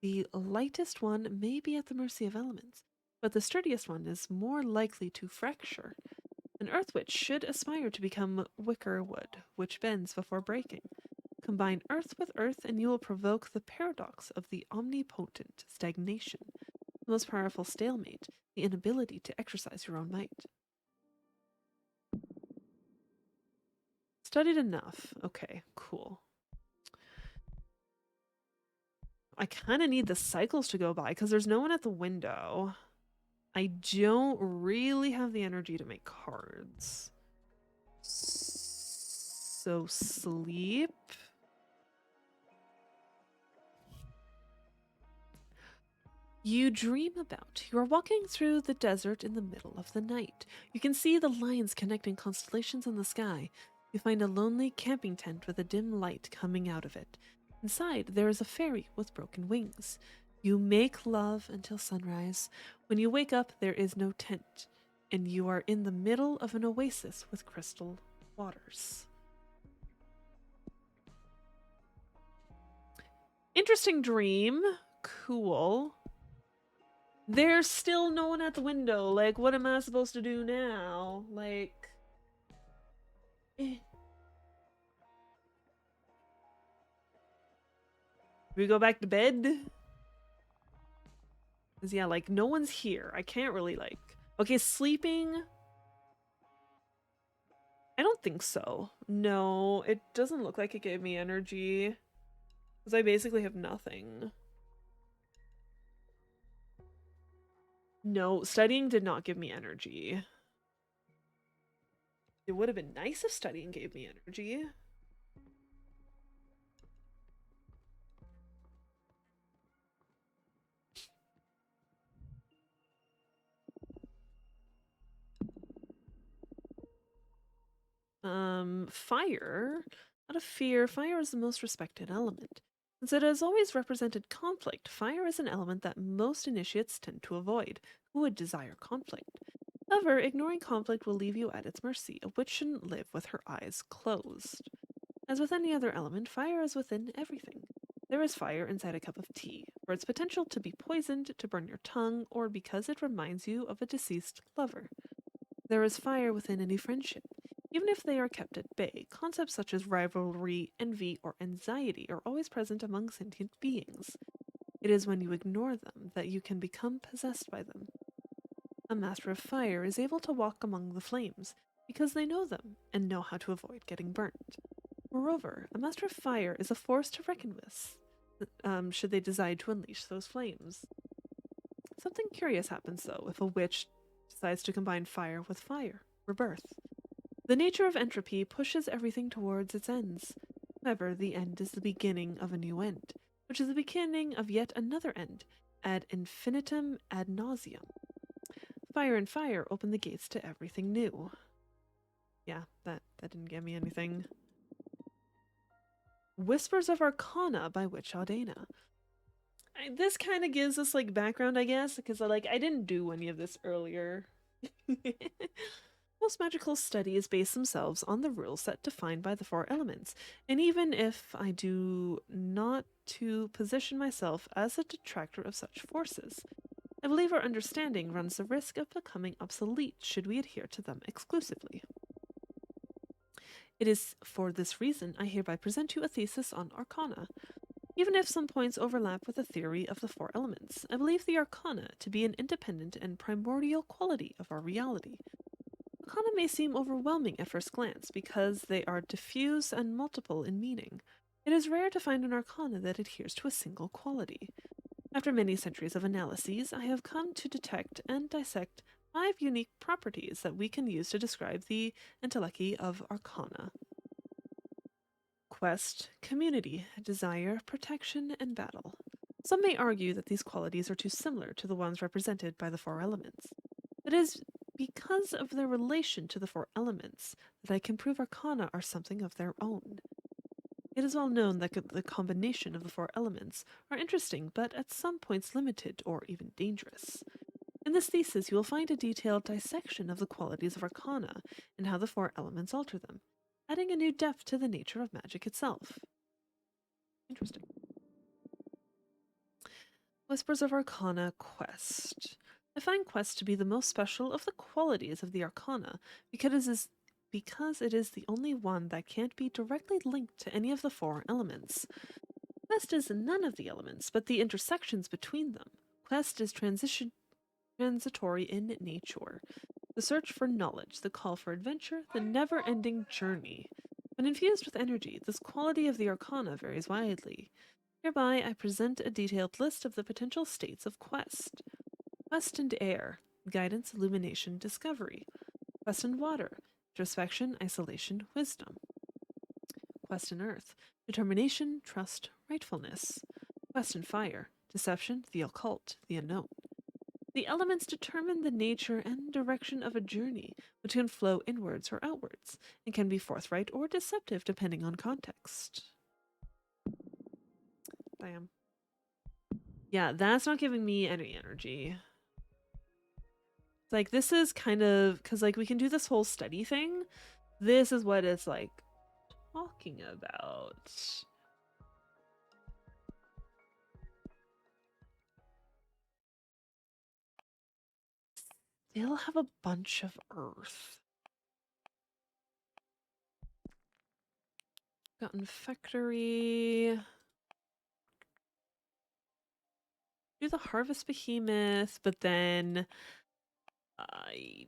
The lightest one may be at the mercy of elements, but the sturdiest one is more likely to fracture. An earth witch should aspire to become wicker wood, which bends before breaking. Combine earth with earth, and you will provoke the paradox of the omnipotent stagnation, the most powerful stalemate, the inability to exercise your own might. Studied enough. Okay, cool. I kind of need the cycles to go by because there's no one at the window. I don't really have the energy to make cards. So sleep. You dream about. You are walking through the desert in the middle of the night. You can see the lines connecting constellations in the sky. You find a lonely camping tent with a dim light coming out of it. Inside, there is a fairy with broken wings. You make love until sunrise. When you wake up, there is no tent, and you are in the middle of an oasis with crystal waters. Interesting dream. Cool. There's still no one at the window. Like, what am I supposed to do now? Like... Eh. We go back to bed? Because, yeah, like, no one's here. I can't really, like... Okay, sleeping... I don't think so. No, it doesn't look like it gave me energy. Because I basically have nothing. No, studying did not give me energy. It would have been nice if studying gave me energy. Fire. Out of fear, fire is the most respected element. Since it has always represented conflict, fire is an element that most initiates tend to avoid. Who would desire conflict? However, ignoring conflict will leave you at its mercy. A witch shouldn't live with her eyes closed. As with any other element, fire is within everything. There is fire inside a cup of tea, for its potential to be poisoned, to burn your tongue, or because it reminds you of a deceased lover. There is fire within any friendship. Even if they are kept at bay, concepts such as rivalry, envy, or anxiety are always present among sentient beings. It is when you ignore them that you can become possessed by them. A master of fire is able to walk among the flames because they know them and know how to avoid getting burnt. Moreover, a master of fire is a force to reckon with, should they decide to unleash those flames. Something curious happens, though, if a witch decides to combine fire with fire, rebirth. The nature of entropy pushes everything towards its ends. However, the end is the beginning of a new end, which is the beginning of yet another end, ad infinitum ad nauseam. Fire and fire open the gates to everything new. Yeah, that didn't give me anything. Whispers of Arcana by Witch Audena. This kind of gives us, like, background, I guess, because, like, I didn't do any of this earlier. Most magical studies base themselves on the rules set defined by the four elements, and even if I do not to position myself as a detractor of such forces, I believe our understanding runs the risk of becoming obsolete should we adhere to them exclusively. It is for this reason I hereby present you a thesis on Arcana. Even if some points overlap with the theory of the four elements, I believe the Arcana to be an independent and primordial quality of our reality. Arcana may seem overwhelming at first glance because they are diffuse and multiple in meaning. It is rare to find an Arcana that adheres to a single quality. After many centuries of analyses, I have come to detect and dissect 5 unique properties that we can use to describe the entelechy of Arcana. Quest, community, desire, protection, and battle. Some may argue that these qualities are too similar to the ones represented by the four elements. It is because of their relation to the four elements that I can prove Arcana are something of their own. It is well known that the combination of the four elements are interesting, but at some points limited or even dangerous. In this thesis, you will find a detailed dissection of the qualities of Arcana and how the four elements alter them, adding a new depth to the nature of magic itself. Interesting. Whispers of Arcana Quest. I find Quest to be the most special of the qualities of the Arcana because it is the only one that can't be directly linked to any of the four elements. Quest is none of the elements, but the intersections between them. Quest is transitory in nature. The search for knowledge, the call for adventure, the never ending journey. When infused with energy, this quality of the arcana varies widely. Hereby, I present a detailed list of the potential states of quest. Quest and air, guidance, illumination, discovery. Quest and water, introspection, isolation, wisdom. Quest and earth, determination, trust, rightfulness. Quest and fire, deception, the occult, the unknown. The elements determine the nature and direction of a journey, which can flow inwards or outwards, and can be forthright or deceptive depending on context. Damn. Yeah, that's not giving me any energy. Like, this is kind of, because, like, we can do this whole study thing. This is what it's, like, talking about. They'll have a bunch of earth. Gotten factory. Do the harvest behemoth, but then I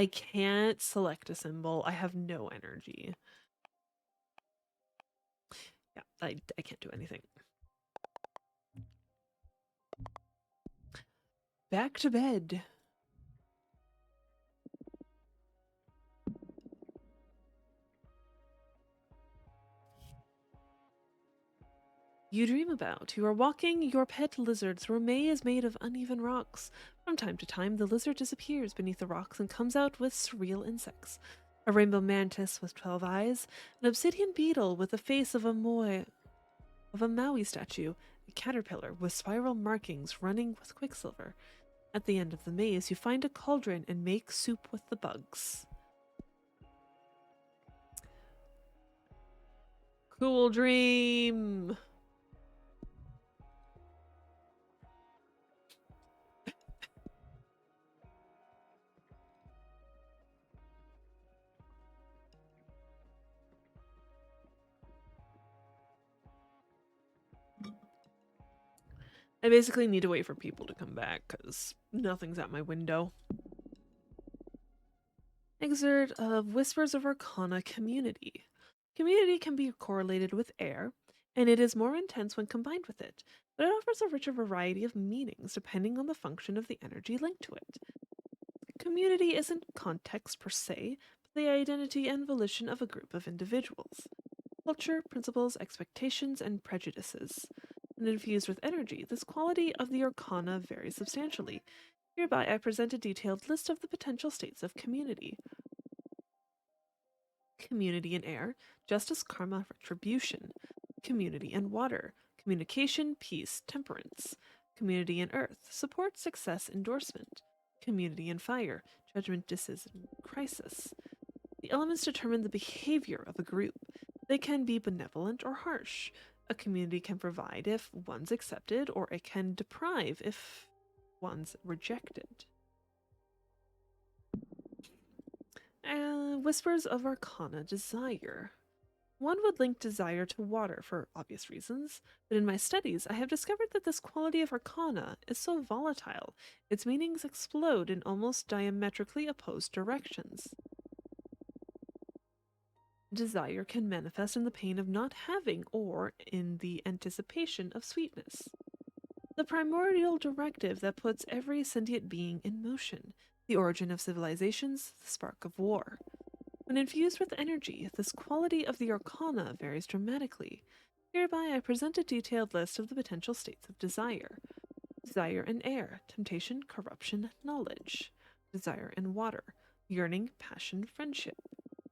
can't select a symbol. I have no energy. Yeah, I can't do anything. Back to bed. You dream about. You are walking your pet lizard through a maze made of uneven rocks. From time to time, the lizard disappears beneath the rocks and comes out with surreal insects. A rainbow mantis with 12 eyes, an obsidian beetle with the face of a Maui statue, a caterpillar with spiral markings running with quicksilver. At the end of the maze, you find a cauldron and make soup with the bugs. Cool dream! I basically need to wait for people to come back because nothing's at my window. Excerpt of Whispers of Arcana Community. Community can be correlated with air, and it is more intense when combined with it, but it offers a richer variety of meanings depending on the function of the energy linked to it. Community isn't context per se, but the identity and volition of a group of individuals. Culture, principles, expectations, and prejudices. When infused with energy, this quality of the arcana varies substantially. Hereby, I present a detailed list of the potential states of community. Community and air, justice, karma, retribution. Community and water, communication, peace, temperance. Community and earth, support, success, endorsement. Community and fire, judgment, decision, crisis. The elements determine the behavior of a group. They can be benevolent or harsh. A community can provide if one's accepted, or it can deprive if one's rejected. Whispers of Arcana Desire. One would link desire to water for obvious reasons, but in my studies I have discovered that this quality of arcana is so volatile, its meanings explode in almost diametrically opposed directions. Desire can manifest in the pain of not having or in the anticipation of sweetness. The primordial directive that puts every sentient being in motion, the origin of civilizations, the spark of war. When infused with energy, this quality of the arcana varies dramatically. Hereby I present a detailed list of the potential states of desire. Desire in air, temptation, corruption, knowledge. Desire in water, yearning, passion, friendship.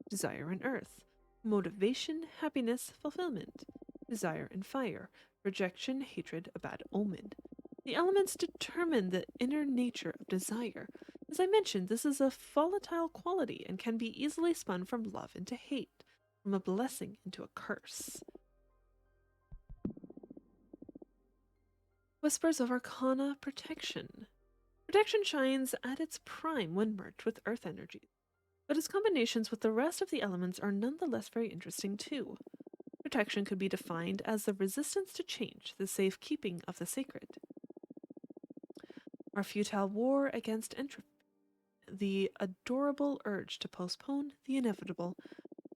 Desire in earth, motivation, happiness, fulfillment. Desire in fire, rejection, hatred, a bad omen. The elements determine the inner nature of desire. As I mentioned, this is a volatile quality and can be easily spun from love into hate, from a blessing into a curse. Whispers of Arcana Protection. Protection shines at its prime when merged with earth energy, but its combinations with the rest of the elements are nonetheless very interesting too. Protection could be defined as the resistance to change, the safekeeping of the sacred. Our futile war against entropy, the adorable urge to postpone the inevitable.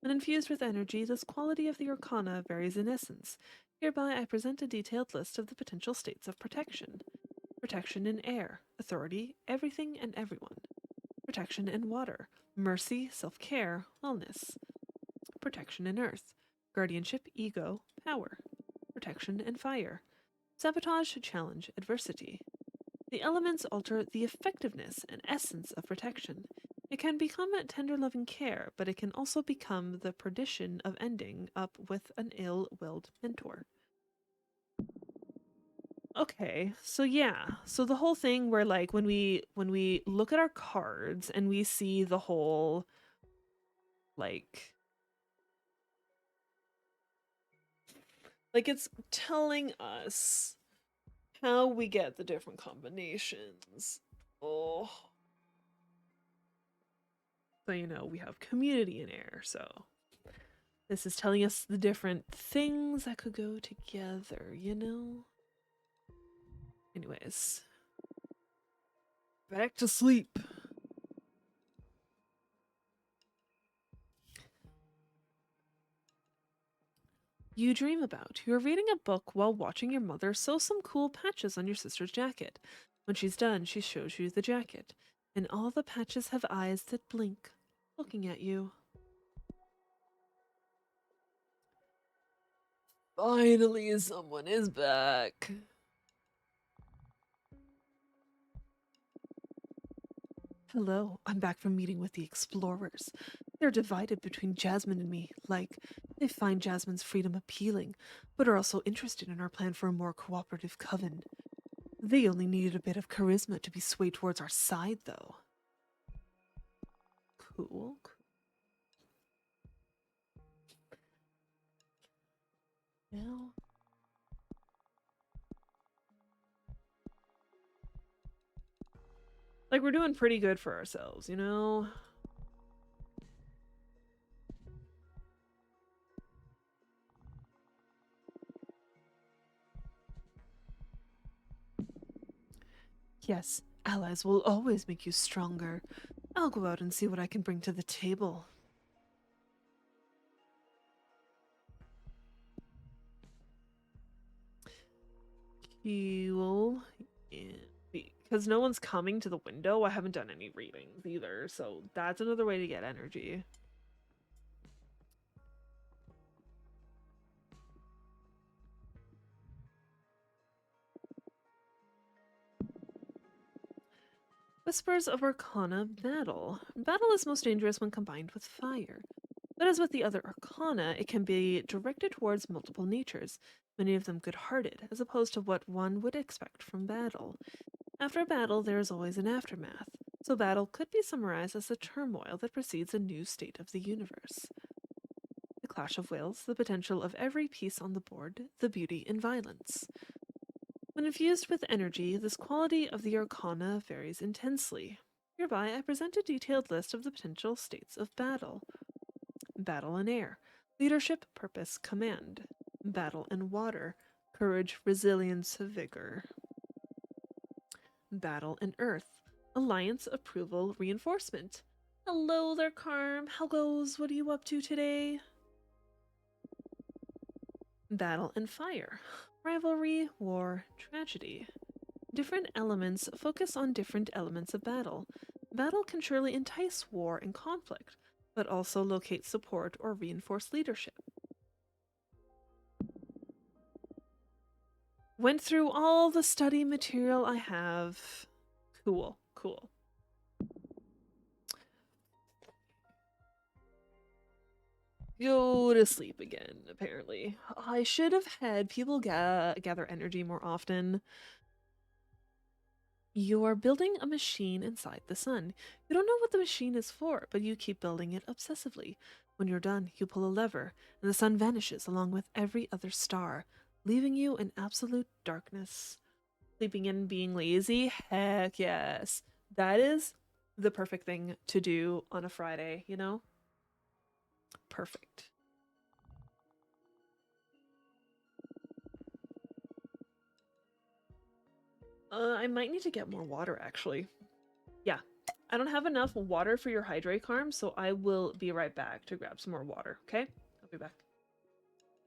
When infused with energy, this quality of the arcana varies in essence. Hereby I present a detailed list of the potential states of protection. Protection in air, authority, everything and everyone. Protection in water, mercy, self-care, wellness. Protection in earth, guardianship, ego, power. Protection in fire, sabotage, challenge, adversity. The elements alter the effectiveness and essence of protection. It can become a tender loving care, but it can also become the perdition of ending up with an ill-willed mentor. Okay, so yeah. So the whole thing where like when we look at our cards and we see the whole like it's telling us how we get the different combinations. Oh. So you know, we have community in air, so this is telling us the different things that could go together, you know? Anyways, back to sleep. You dream about. You're reading a book while watching your mother sew some cool patches on your sister's jacket. When she's done, she shows you the jacket, and all the patches have eyes that blink, looking at you. Finally, someone is back. Hello, I'm back from meeting with the explorers. They're divided between Jasmine and me. Like, they find Jasmine's freedom appealing, but are also interested in our plan for a more cooperative coven. They only needed a bit of charisma to be swayed towards our side, though. Cool. Well, like, we're doing pretty good for ourselves, you know? Yes, allies will always make you stronger. I'll go out and see what I can bring to the table. Cool. Because no one's coming to the window, I haven't done any readings either, so that's another way to get energy. Whispers of Arcana Battle. Battle is most dangerous when combined with fire. But as with the other Arcana, it can be directed towards multiple natures, many of them good-hearted, as opposed to what one would expect from battle. After a battle, there is always an aftermath, so battle could be summarized as the turmoil that precedes a new state of the universe. The Clash of Wills, the potential of every piece on the board, the beauty in violence. When infused with energy, this quality of the arcana varies intensely. Hereby, I present a detailed list of the potential states of battle. Battle in air, leadership, purpose, command. Battle in water, courage, resilience, vigor. Battle in earth, alliance, approval, reinforcement. Hello there, Carm. How goes? What are you up to today? Battle in fire, rivalry, war, tragedy. Different elements focus on different elements of battle. Battle can surely entice war and conflict, but also locate support or reinforce leadership. Went through all the study material I have. Cool, cool. Go to sleep again, apparently. I should have had people gather energy more often. You are building a machine inside the sun. You don't know what the machine is for, but you keep building it obsessively. When you're done, you pull a lever, and the sun vanishes along with every other star, leaving you in absolute darkness. sleeping in, being lazy, heck yes. That is the perfect thing to do on a Friday, you know? Perfect. I might need to get more water actually. Yeah, I don't have enough water for your hydrate, Carm, so I will be right back to grab some more water, okay? I'll be back.